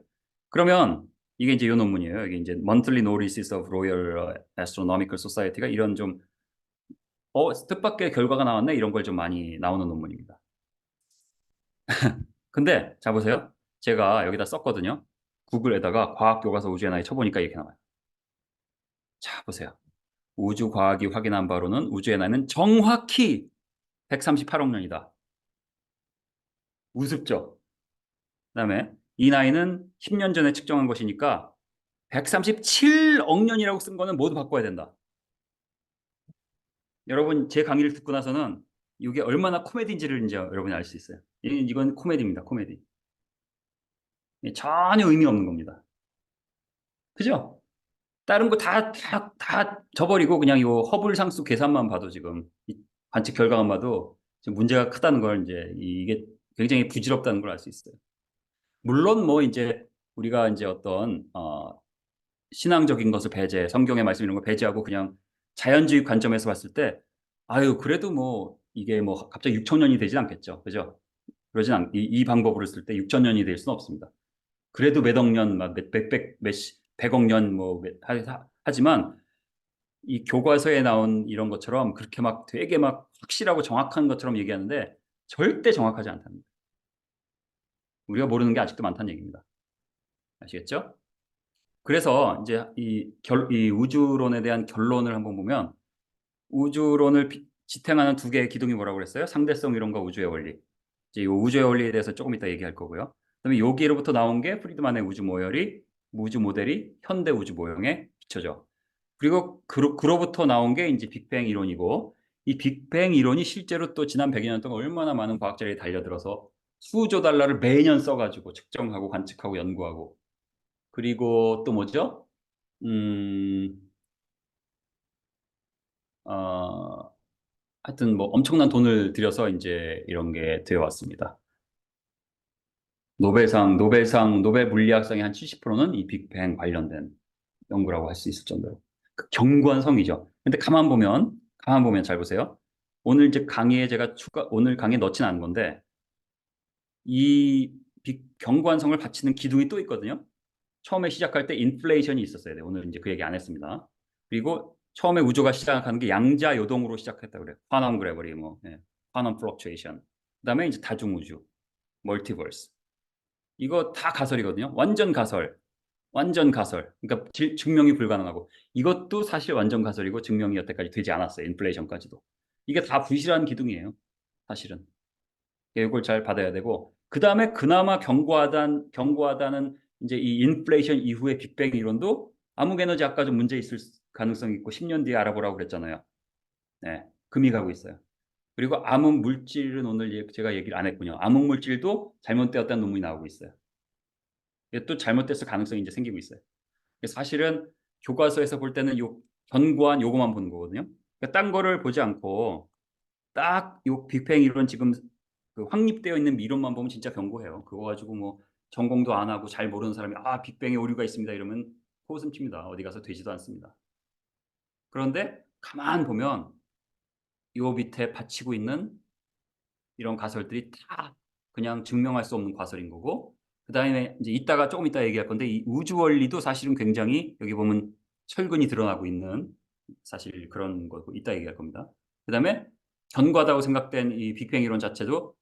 그러면 이게 이제 이 논문이에요. 이게 이제 Monthly Notices of Royal Astronomical Society가 이런 좀 뜻밖의 결과가 나왔네 이런 걸 좀 많이 나오는 논문입니다. 근데 자 보세요. 제가 여기다 썼거든요. 구글에다가 과학 교과서 우주의 나이 쳐보니까 이렇게 나와요. 자 보세요. 우주 과학이 확인한 바로는 우주의 나이는 정확히 138억 년이다. 우습죠? 그다음에 이 나이는 10년 전에 측정한 것이니까 137억 년이라고 쓴 거는 모두 바꿔야 된다. 여러분 제 강의를 듣고 나서는 이게 얼마나 코미디인지를 이제 여러분이 알 수 있어요. 이건 코미디입니다. 코미디. 전혀 의미 없는 겁니다. 그죠? 다른 거 다 져버리고 그냥 이 허블상수 계산만 봐도 지금 이 관측 결과만 봐도 지금 문제가 크다는 걸 이제 이게 굉장히 부질없다는 걸 알 수 있어요. 물론 뭐 이제 우리가 이제 어떤 신앙적인 것을 배제, 성경의 말씀 이런 거 배제하고 그냥 자연주의 관점에서 봤을 때 아유 그래도 뭐 이게 뭐 갑자기 6천 년이 되진 않겠죠. 그죠? 이 방법으로 쓸 때 6천 년이 될 수는 없습니다. 그래도 몇억 년, 막 백억 년 뭐 하지만 이 교과서에 나온 이런 것처럼 그렇게 막 되게 막 확실하고 정확한 것처럼 얘기하는데 절대 정확하지 않다는 거예요. 우리가 모르는 게 아직도 많다는 얘기입니다. 아시겠죠? 그래서 이제 이 우주론에 대한 결론을 한번 보면 우주론을 지탱하는 두 개의 기둥이 뭐라고 그랬어요? 상대성 이론과 우주의 원리. 이제 이 우주의 원리에 대해서 조금 이따 얘기할 거고요. 그다음에 여기로부터 나온 게 프리드만의 우주 모델이 현대 우주 모형에 비춰져. 그리고 그로부터 나온 게 이제 빅뱅 이론이고 이 빅뱅 이론이 실제로 또 지난 100여 년 동안 얼마나 많은 과학자들이 달려들어서 수조 달러를 매년 써가지고 측정하고 관측하고 연구하고 그리고 또 뭐죠? 음, 어, 하여튼 뭐 엄청난 돈을 들여서 이제 이런 게 되어 왔습니다. 노벨 물리학상의 한 70%는 이 빅뱅 관련된 연구라고 할 수 있을 정도로 그 견고한 성이죠. 근데 가만 보면 잘 보세요. 오늘 이제 강의에 제가 오늘 강의에 넣진 않은 건데 이 견고한 성을 바치는 기둥이 또 있거든요. 처음에 시작할 때 인플레이션이 있었어야 돼요. 오늘 이제 그 얘기 안 했습니다. 그리고 처음에 우주가 시작하는 게 양자 요동으로 시작했다 그래요. 쿼넌 그래버리 뭐, 쿼넌 플럭추에이션. 그다음에 이제 다중우주, 멀티버스. 이거 다 가설이거든요. 완전 가설. 완전 가설. 그러니까 증명이 불가능하고 이것도 사실 완전 가설이고 증명이 여태까지 되지 않았어요. 인플레이션까지도. 이게 다 부실한 기둥이에요. 사실은. 이걸 잘 받아야 되고 그다음에 그나마 견고하다는 이제 이 인플레이션 이후의 빅뱅 이론도 암흑 에너지 아까 좀 문제 있을 가능성이 있고 10년 뒤에 알아보라고 그랬잖아요. 네. 금이 가고 있어요. 그리고 암흑 물질은 오늘 제가 얘기를 안 했군요. 암흑 물질도 잘못되었다는 논문이 나오고 있어요. 이게 또 잘못됐을 가능성이 이제 생기고 있어요. 사실은 교과서에서 볼 때는 요 견고한 요거만 보는 거거든요. 그러니까 딴 거를 보지 않고 딱 요 빅뱅 이론 지금 그 확립되어 있는 미론만 보면 진짜 견고해요. 그거 가지고 뭐 전공도 안 하고 잘 모르는 사람이 빅뱅에 오류가 있습니다 이러면 코웃음 칩니다. 어디 가서 되지도 않습니다. 그런데 가만 보면 요 밑에 받치고 있는 이런 가설들이 다 그냥 증명할 수 없는 가설인 거고 그다음에 이제 조금 이따 얘기할 건데 이 우주 원리도 사실은 굉장히 여기 보면 철근이 드러나고 있는 사실 그런 거고 이따 얘기할 겁니다. 그다음에 견고하다고 생각된 이 빅뱅 이론 자체도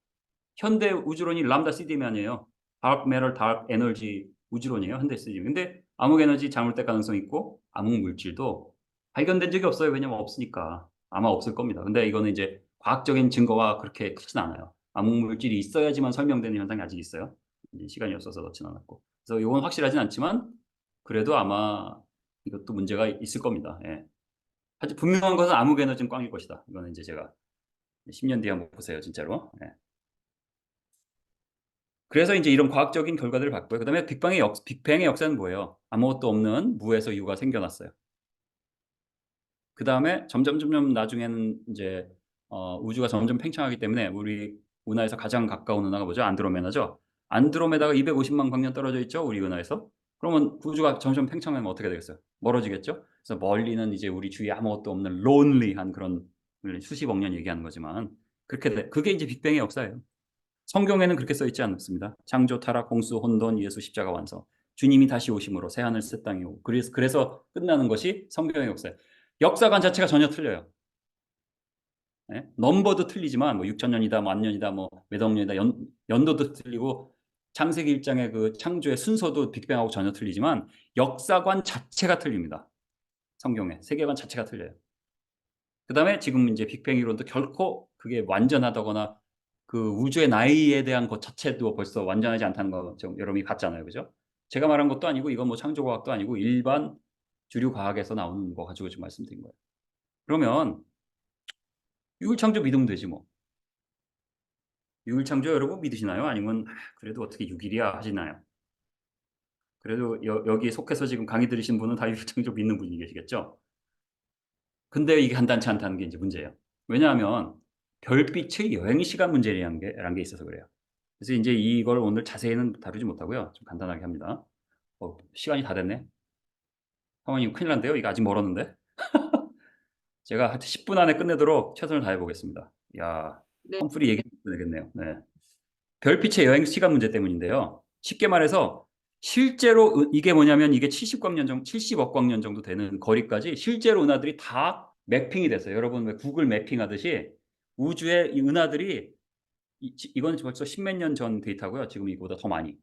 현대 우주론이 람다 CDM이 아니에요. Dark Matter, Dark Energy 우주론이에요. 현대 CDM. 근데 암흑 에너지 잠물대 가능성이 있고 암흑 물질도 발견된 적이 없어요. 왜냐면 없으니까. 아마 없을 겁니다. 근데 이거는 이제 과학적인 증거와 그렇게 크진 않아요. 암흑 물질이 있어야지만 설명되는 현상이 아직 있어요. 시간이 없어서 넣진 않았고. 그래서 이건 확실하진 않지만 그래도 아마 이것도 문제가 있을 겁니다. 예. 하여튼 분명한 것은 암흑 에너지는 꽝일 것이다. 이거는 이제 제가 10년 뒤에 한번 보세요. 진짜로. 예. 그래서 이제 이런 과학적인 결과들을 봤고요. 그다음에 빅뱅의 역사는 뭐예요? 아무것도 없는 무에서 유가 생겨났어요. 그다음에 점점 나중에는 이제 우주가 점점 팽창하기 때문에 우리 은하에서 가장 가까운 은하가 뭐죠? 안드로메다죠. 안드로메다가 250만 광년 떨어져 있죠, 우리 은하에서. 그러면 우주가 점점 팽창하면 어떻게 되겠어요? 멀어지겠죠? 그래서 멀리는 이제 우리 주위에 아무것도 없는 론리한 그런 수십억 년 얘기하는 거지만 그게 이제 빅뱅의 역사예요. 성경에는 그렇게 써 있지 않습니다. 창조, 타락, 홍수, 혼돈, 예수, 십자가 완성. 주님이 다시 오심으로 새하늘 새 땅이 오고 그래서 끝나는 것이 성경의 역사예요. 역사관 자체가 전혀 틀려요. 예? 넘버도 틀리지만 뭐 6천 년이다, 만 년이다, 뭐 몇억 년이다, 연도도 틀리고 창세기 1장의 그 창조의 순서도 빅뱅하고 전혀 틀리지만 역사관 자체가 틀립니다. 성경의 세계관 자체가 틀려요. 그다음에 지금 이제 빅뱅 이론도 결코 그게 완전하다거나 그 우주의 나이에 대한 것 자체도 벌써 완전하지 않다는 거 여러분이 봤잖아요. 그죠? 제가 말한 것도 아니고 이건 뭐 창조과학도 아니고 일반 주류 과학에서 나오는 거 가지고 지금 말씀드린 거예요. 그러면 유일창조 믿으면 되지 뭐. 6일 창조 여러분 믿으시나요? 아니면 그래도 어떻게 6일이야 하시나요? 그래도 여기 속해서 지금 강의 들으신 분은 다 6일 창조 믿는 분이 계시겠죠? 근데 이게 간단치 않다는 게 이제 문제예요. 왜냐하면 별빛의 여행 시간 문제라는 게 있어서 그래요. 그래서 이제 이걸 오늘 자세히는 다루지 못하고요. 좀 간단하게 합니다. 시간이 다 됐네. 사모님 큰일 난데요. 이거 아직 멀었는데. 제가 하여튼 10분 안에 끝내도록 최선을 다해 보겠습니다. 야, 네. 험프리 얘기 끝내겠네요. 네. 별빛의 여행 시간 문제 때문인데요. 쉽게 말해서 실제로 이게 뭐냐면 이게 70억 광년 정도 되는 거리까지 실제로 은하들이 다 매핑이 됐어요. 여러분 왜 구글 매핑 하듯이 우주의 이 은하들이 이건 벌써 십몇 년 전 데이터고요. 지금 이거보다 더 많이.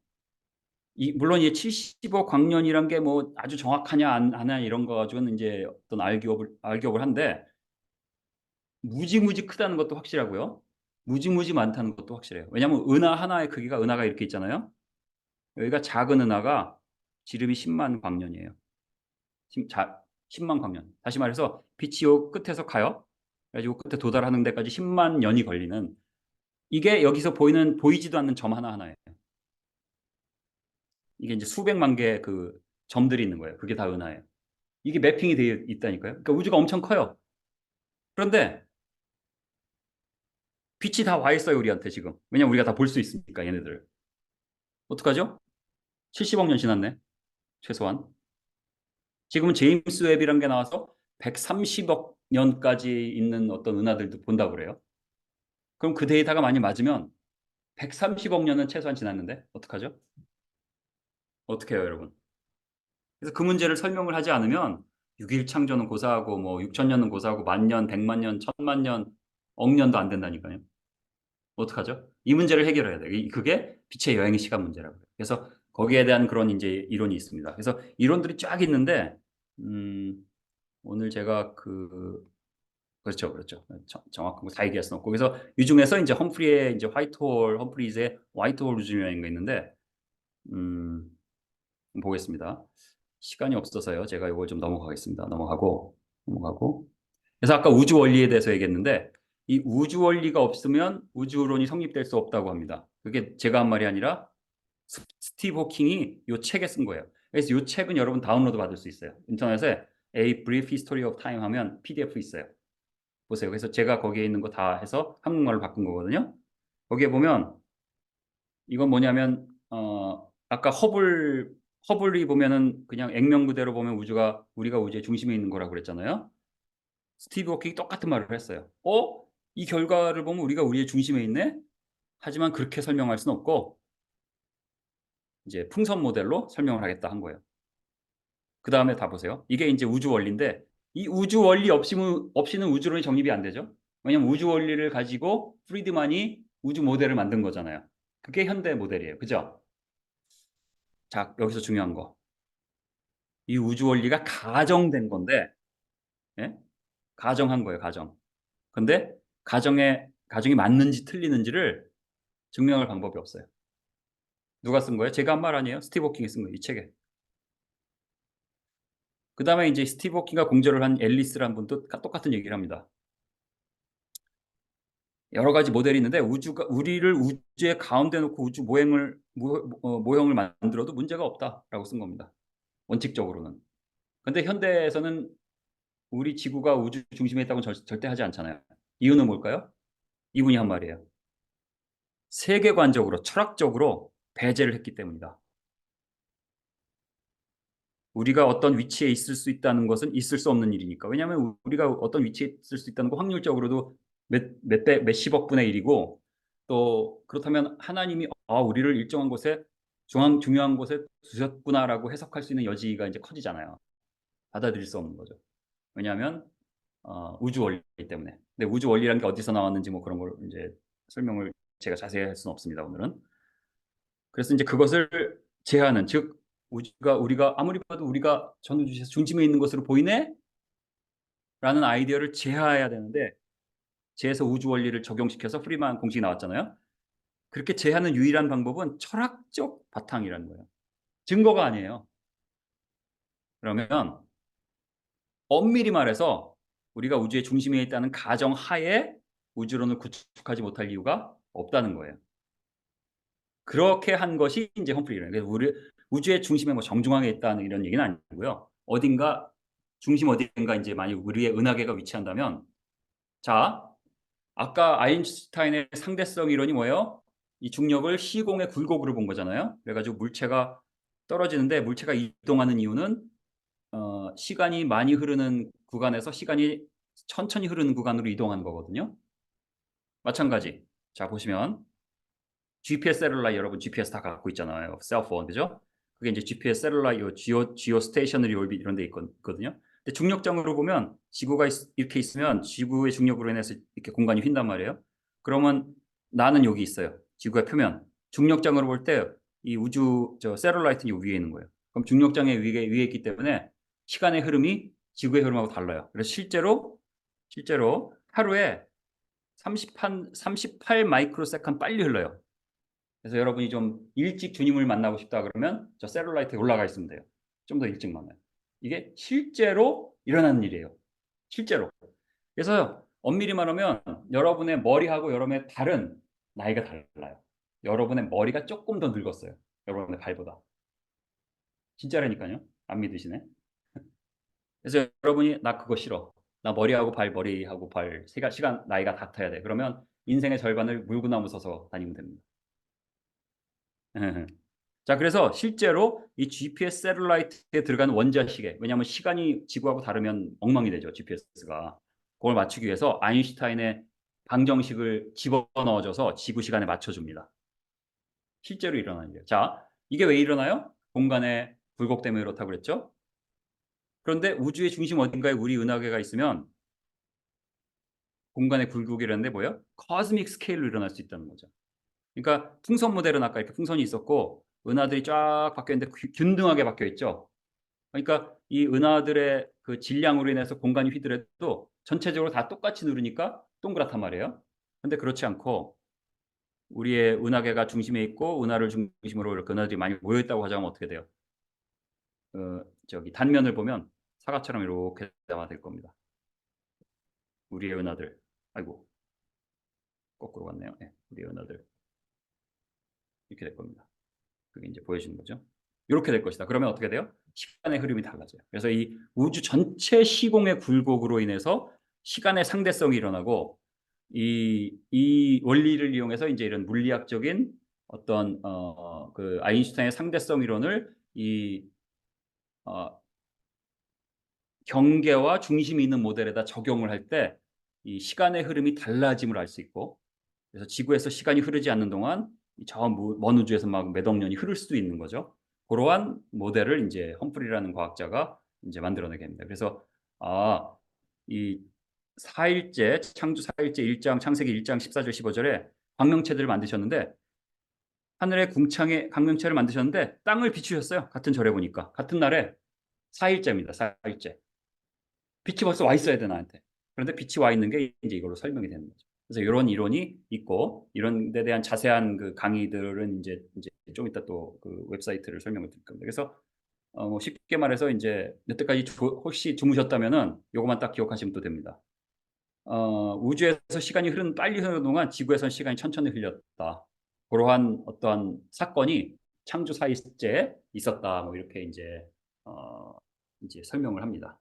물론 이 70억 광년이란 게 뭐 아주 정확하냐 안 하냐 이런 거 가지고는 이제 어떤 알기업을 한데 무지무지 크다는 것도 확실하고요. 무지무지 많다는 것도 확실해요. 왜냐하면 은하 하나의 크기가 은하가 이렇게 있잖아요. 여기가 작은 은하가 지름이 10만 광년이에요. 10만 광년. 다시 말해서 빛이 요 끝에서 가요. 그래가지고 끝에 도달하는 데까지 10만 년이 걸리는 이게 여기서 보이지도 않는 점 하나하나예요. 이게 이제 수백만 개 그 점들이 있는 거예요. 그게 다 은하예요. 이게 매핑이 되어 있다니까요. 그러니까 우주가 엄청 커요. 그런데 빛이 다 와 있어요, 우리한테 지금. 왜냐면 우리가 다 볼 수 있으니까 얘네들을. 어떡하죠? 70억 년 지났네. 최소한. 지금은 제임스 웹이라는 게 나와서 130억 년까지 있는 어떤 은하들도 본다고 그래요. 그럼 그 데이터가 많이 맞으면 130억 년은 최소한 지났는데 어떡하죠? 어떻게 해요, 여러분? 그래서 그 문제를 설명을 하지 않으면 6일 창조는 고사하고 뭐 6천 년은 고사하고 만 년, 100만 년, 1000만 년, 억 년도 안 된다니까요. 어떡하죠? 이 문제를 해결해야 돼요. 그게 빛의 여행의 시간 문제라고 해요. 그래서 거기에 대한 그런 이제 이론이 있습니다. 그래서 이론들이 쫙 있는데 음, 오늘 제가 그렇죠, 그렇죠. 정확한 거 다 얘기할 수는 없고 그래서 이 중에서 이제 이제 험프리즈의 화이트홀 우주 여행가 있는데 음, 보겠습니다. 시간이 없어서요. 제가 이걸 좀 넘어가겠습니다. 넘어가고. 그래서 아까 우주 원리에 대해서 얘기했는데 이 우주 원리가 없으면 우주론이 성립될 수 없다고 합니다. 그게 제가 한 말이 아니라 스티브 호킹이 이 책에 쓴 거예요. 그래서 이 책은 여러분 다운로드 받을 수 있어요. 인터넷에 A Brief History of Time 하면 PDF 있어요. 보세요. 그래서 제가 거기에 있는 거 다 해서 한국말로 바꾼 거거든요. 거기에 보면 이건 뭐냐면 아까 허블이 보면은 그냥 액면 그대로 보면 우리가 우주의 중심에 있는 거라고 그랬잖아요. 스티브 호킹이 똑같은 말을 했어요. 이 결과를 보면 우리가 우리의 중심에 있네? 하지만 그렇게 설명할 수는 없고 이제 풍선 모델로 설명을 하겠다 한 거예요. 그 다음에 다 보세요. 이게 이제 우주 원리인데 이 우주 원리 없이는 우주론이 정립이 안 되죠. 왜냐면 우주 원리를 가지고 프리드만이 우주 모델을 만든 거잖아요. 그게 현대 모델이에요. 그죠? 자, 여기서 중요한 거. 이 우주 원리가 가정된 건데, 예? 가정한 거예요, 가정. 근데 가정이 맞는지 틀리는지를 증명할 방법이 없어요. 누가 쓴 거예요? 제가 한 말 아니에요. 스티브 호킹이 쓴 거예요, 이 책에. 그 다음에 이제 스티브 호킹과 공조를 한 앨리스라는 분도 똑같은 얘기를 합니다. 여러 가지 모델이 있는데 우리를 우주의 가운데 놓고 우주 모형을 만들어도 문제가 없다라고 쓴 겁니다. 원칙적으로는. 근데 현대에서는 우리 지구가 우주 중심에 있다고 절대 하지 않잖아요. 이유는 뭘까요? 이분이 한 말이에요. 세계관적으로 철학적으로 배제를 했기 때문이다. 우리가 어떤 위치에 있을 수 있다는 것은 있을 수 없는 일이니까. 왜냐하면 우리가 어떤 위치에 있을 수 있다는 건 확률적으로도 몇십억 분의 일이고 또 그렇다면 하나님이 우리를 일정한 곳에 중요한 곳에 두셨구나라고 해석할 수 있는 여지가 이제 커지잖아요. 받아들일 수 없는 거죠. 왜냐하면 우주 원리 때문에. 근데 우주 원리라는 게 어디서 나왔는지 뭐 그런 걸 이제 설명을 제가 자세히 할 수는 없습니다. 오늘은. 그래서 이제 그것을 제하는 즉 우리가 아무리 봐도 우리가 전우주에서 중심에 있는 것으로 보이네? 라는 아이디어를 제하해야 되는데 제해서 우주 원리를 적용시켜서 프리만 공식이 나왔잖아요. 그렇게 제하는 유일한 방법은 철학적 바탕이라는 거예요. 증거가 아니에요. 그러면 엄밀히 말해서 우리가 우주의 중심에 있다는 가정 하에 우주론을 구축하지 못할 이유가 없다는 거예요. 그렇게 한 것이 이제 험프리 이론이에요. 그래서 우리 우주의 중심에 뭐 정중앙에 있다는 이런 얘기는 아니고요. 어딘가 중심 어딘가 이제 만약 우리의 은하계가 위치한다면, 자, 아까 아인슈타인의 상대성 이론이 뭐예요? 이 중력을 시공의 굴곡으로 본 거잖아요. 그래가지고 물체가 떨어지는데 물체가 이동하는 이유는 시간이 많이 흐르는 구간에서 시간이 천천히 흐르는 구간으로 이동하는 거거든요. 마찬가지. 자, 보시면 GPS 셀룰라 여러분 GPS 다 갖고 있잖아요. 셀폰 그죠? 그게 이제 GPS 셀룰라 지오 스테이셔너리 올빗 이런 데 있거든요. 근데 중력장으로 보면 지구가 이렇게 있으면 지구의 중력으로 인해서 이렇게 공간이 휜단 말이에요. 그러면 나는 여기 있어요. 지구의 표면. 중력장으로 볼 때 이 우주 저 셀룰라이트는 요 위에 있는 거예요. 그럼 중력장의 위에 있기 때문에 시간의 흐름이 지구의 흐름하고 달라요. 그래서 실제로 하루에 38 마이크로 세컨 빨리 흘러요. 그래서 여러분이 좀 일찍 주님을 만나고 싶다 그러면 저 셀룰라이트에 올라가 있으면 돼요. 좀 더 일찍 만나요. 이게 실제로 일어나는 일이에요. 실제로. 그래서 엄밀히 말하면 여러분의 머리하고 여러분의 발은 나이가 달라요. 여러분의 머리가 조금 더 늙었어요. 여러분의 발보다. 진짜라니까요. 안 믿으시네. 그래서 여러분이 나 그거 싫어. 나 머리하고 발 시간 나이가 같아야 돼. 그러면 인생의 절반을 물구나무 서서 다니면 됩니다. 자, 그래서 실제로 이 GPS 셀룰라이트에 들어가는 원자시계, 왜냐하면 시간이 지구하고 다르면 엉망이 되죠, GPS가. 그걸 맞추기 위해서 아인슈타인의 방정식을 집어넣어줘서 지구 시간에 맞춰줍니다. 실제로 일어나는 일이에요. 자, 이게 왜 일어나요? 공간의 굴곡 때문에 그렇다고 그랬죠? 그런데 우주의 중심 어딘가에 우리 은하계가 있으면 공간의 굴곡이라는데 뭐예요? 코스믹 스케일로 일어날 수 있다는 거죠. 그러니까 풍선 모델은 아까 이렇게 풍선이 있었고 은하들이 쫙 박혀 있는데 균등하게 박혀 있죠. 그러니까 이 은하들의 그 질량으로 인해서 공간이 휘더라도 전체적으로 다 똑같이 누르니까 동그랗단 말이에요. 근데 그렇지 않고 우리의 은하계가 중심에 있고 은하를 중심으로 이렇게 은하들이 많이 모여 있다고 하자면 어떻게 돼요? 저기 단면을 보면 사과처럼 이렇게 남아될 겁니다. 우리의 은하들. 아이고, 거꾸로 갔네요. 네, 우리의 은하들. 이렇게 될 겁니다. 그게 이제 보여지는 거죠. 이렇게 될 것이다. 그러면 어떻게 돼요? 시간의 흐름이 달라져요. 그래서 이 우주 전체 시공의 굴곡으로 인해서 시간의 상대성이 일어나고 이 원리를 이용해서 이제 이런 물리학적인 어떤 그 아인슈타인의 상대성 이론을 이 어, 경계와 중심이 있는 모델에다 적용을 할 때 이 시간의 흐름이 달라짐을 알 수 있고, 그래서 지구에서 시간이 흐르지 않는 동안 저 먼 우주에서 막 몇 억 년이 흐를 수도 있는 거죠. 그러한 모델을 이제 험프리라는 과학자가 이제 만들어내게 됩니다. 그래서 이 4일째 창조 4일째 1장 창세기 1장 14절 15절에 광명체들을 만드셨는데 하늘의 궁창에 광명체를 만드셨는데 땅을 비추셨어요. 같은 절에 보니까 같은 날에 4일째입니다. 4일째. 빛이 벌써 와 있어야 돼 나한테. 그런데 빛이 와 있는 게 이제 이걸로 설명이 되는 거죠. 그래서 이런 이론이 있고 이런 데 대한 자세한 그 강의들은 이제 좀 이따 또 그 웹사이트를 설명을 드릴 겁니다. 그래서 뭐 쉽게 말해서 이제 여태까지 혹시 주무셨다면은 요것만 딱 기억하시면 또 됩니다. 우주에서 시간이 빨리 흐르는 동안 지구에서는 시간이 천천히 흘렸다. 그러한 어떠한 사건이 창조 4일째 있었다. 뭐 이렇게 이제 설명을 합니다.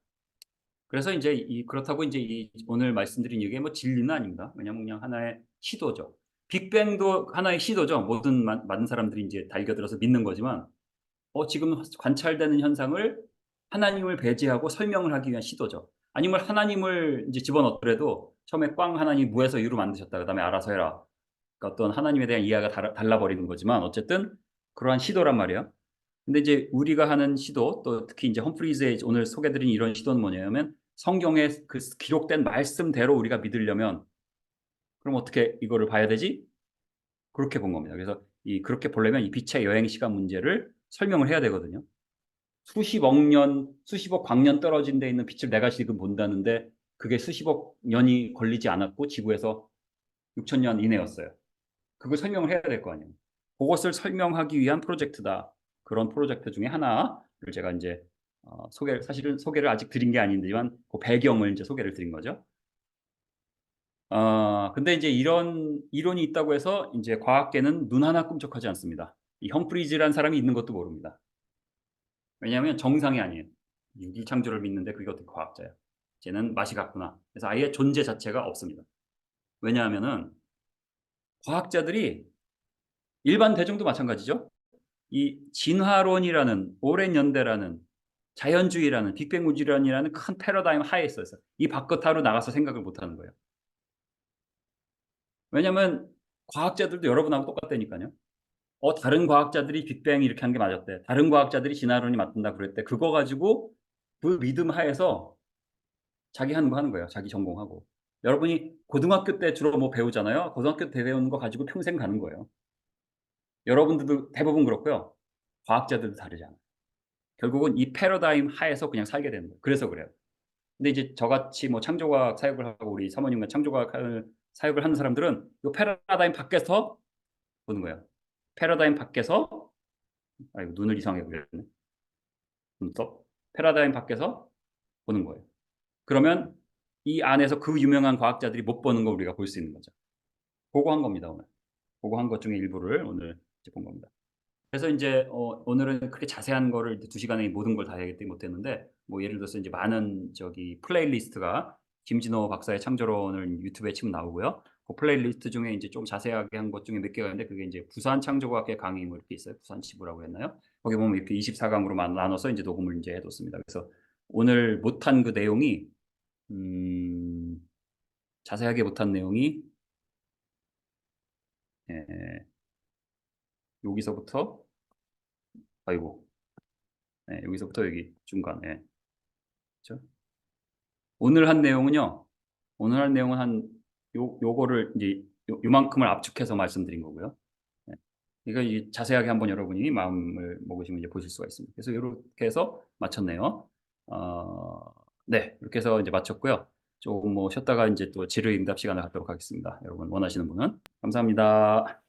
그래서 이제 그렇다고 이제 오늘 말씀드린 이게 뭐 진리는 아닙니다. 왜냐하면 그냥 하나의 시도죠. 빅뱅도 하나의 시도죠. 모든 많은 사람들이 이제 달겨들어서 믿는 거지만 지금 관찰되는 현상을 하나님을 배제하고 설명을 하기 위한 시도죠. 아니면 하나님을 이제 집어넣더라도 처음에 꽝 하나님 무에서 유로 만드셨다. 그다음에 알아서 해라. 그러니까 어떤 하나님에 대한 이해가 달라버리는 거지만 어쨌든 그러한 시도란 말이에요. 근데 이제 우리가 하는 시도 또 특히 이제 험프리즈의 오늘 소개드린 이런 시도는 뭐냐면 성경에 그 기록된 말씀대로 우리가 믿으려면 그럼 어떻게 이거를 봐야 되지? 그렇게 본 겁니다. 그래서 그렇게 보려면 이 빛의 여행 시간 문제를 설명을 해야 되거든요. 수십억 년, 수십억 광년 떨어진 데 있는 빛을 내가 지금 본다는데 그게 수십억 년이 걸리지 않았고 지구에서 6천 년 이내였어요. 그걸 설명을 해야 될 거 아니에요. 그것을 설명하기 위한 프로젝트다. 그런 프로젝트 중에 하나를 제가 이제 사실은 소개를 아직 드린 게 아닌데지만 그 배경을 이제 소개를 드린 거죠. 근데 이제 이런 이론이 있다고 해서 이제 과학계는 눈 하나 꿈쩍하지 않습니다. 이 험프리즈라는 사람이 있는 것도 모릅니다. 왜냐하면 정상이 아니에요. 유기창조를 믿는데 그게 어떻게 과학자야? 쟤는 맛이 갔구나. 그래서 아예 존재 자체가 없습니다. 왜냐하면은 과학자들이 일반 대중도 마찬가지죠. 이 진화론이라는 오랜 연대라는 자연주의라는 빅뱅 우주론이라는 큰 패러다임 하에 있어서 이 바깥으로 나가서 생각을 못 하는 거예요. 왜냐면 과학자들도 여러분하고 똑같다니까요. 다른 과학자들이 빅뱅 이렇게 한 게 맞았대. 다른 과학자들이 진화론이 맞는다 그랬대. 그거 가지고 그 믿음 하에서 자기 하는 거 하는 거예요. 자기 전공하고. 여러분이 고등학교 때 주로 뭐 배우잖아요. 고등학교 때 배우는 거 가지고 평생 가는 거예요. 여러분들도 대부분 그렇고요. 과학자들도 다르지 않아요. 결국은 이 패러다임 하에서 그냥 살게 되는 거예요. 그래서 그래요. 근데 이제 저같이 뭐 창조과학 사역을 하고 우리 사모님과 창조과학 사역을 하는 사람들은 이 패러다임 밖에서 보는 거예요. 패러다임 밖에서 아이고 눈을 이상하게 그렸네. 눈썹. 패러다임 밖에서 보는 거예요. 그러면 이 안에서 그 유명한 과학자들이 못 보는 거 우리가 볼 수 있는 거죠. 보고 한 겁니다, 오늘. 보고 한 것 중에 일부를 오늘 이제 본 겁니다. 그래서 인제 오늘은 그렇게 자세한 거를 이제 2 시간에 모든 걸 다 얘기 못 했는데 뭐 예를 들어서 인제 많은 저기 플레이리스트가 김진호 박사의 창조론을 유튜브에 치면 나오고요. 그 플레이리스트 중에 인제 좀 자세하게 한 것 중에 몇 개가 있는데 그게 인제 부산 창조과학회 강의 뭐 이렇게 있어요. 부산 지부라고 했나요? 거기 보면 이렇게 24 강으로 나눠서 인제 녹음을 인제 해 뒀습니다. 그래서 오늘 못한 그 내용이 음 자세하게 못한 내용이 예 여기서부터 아이고 여기서부터 여기 중간에 그죠? 오늘 한 내용은요. 오늘 한 내용은 한 요거를 인제 요만큼을 압축해서 말씀드린 거고요. 네. 이거 이 자세하게 한번 여러분이 마음을 먹으시면 이제 보실 수가 있습니다. 그래서 요렇게 해서 마쳤네요. 어 네. 이렇게 해서 인제 마쳤고요. 조금 뭐 쉬었다가 인제 또 질의응답 시간을 갖도록 하겠습니다. 여러분 원하시는 분은. 감사합니다.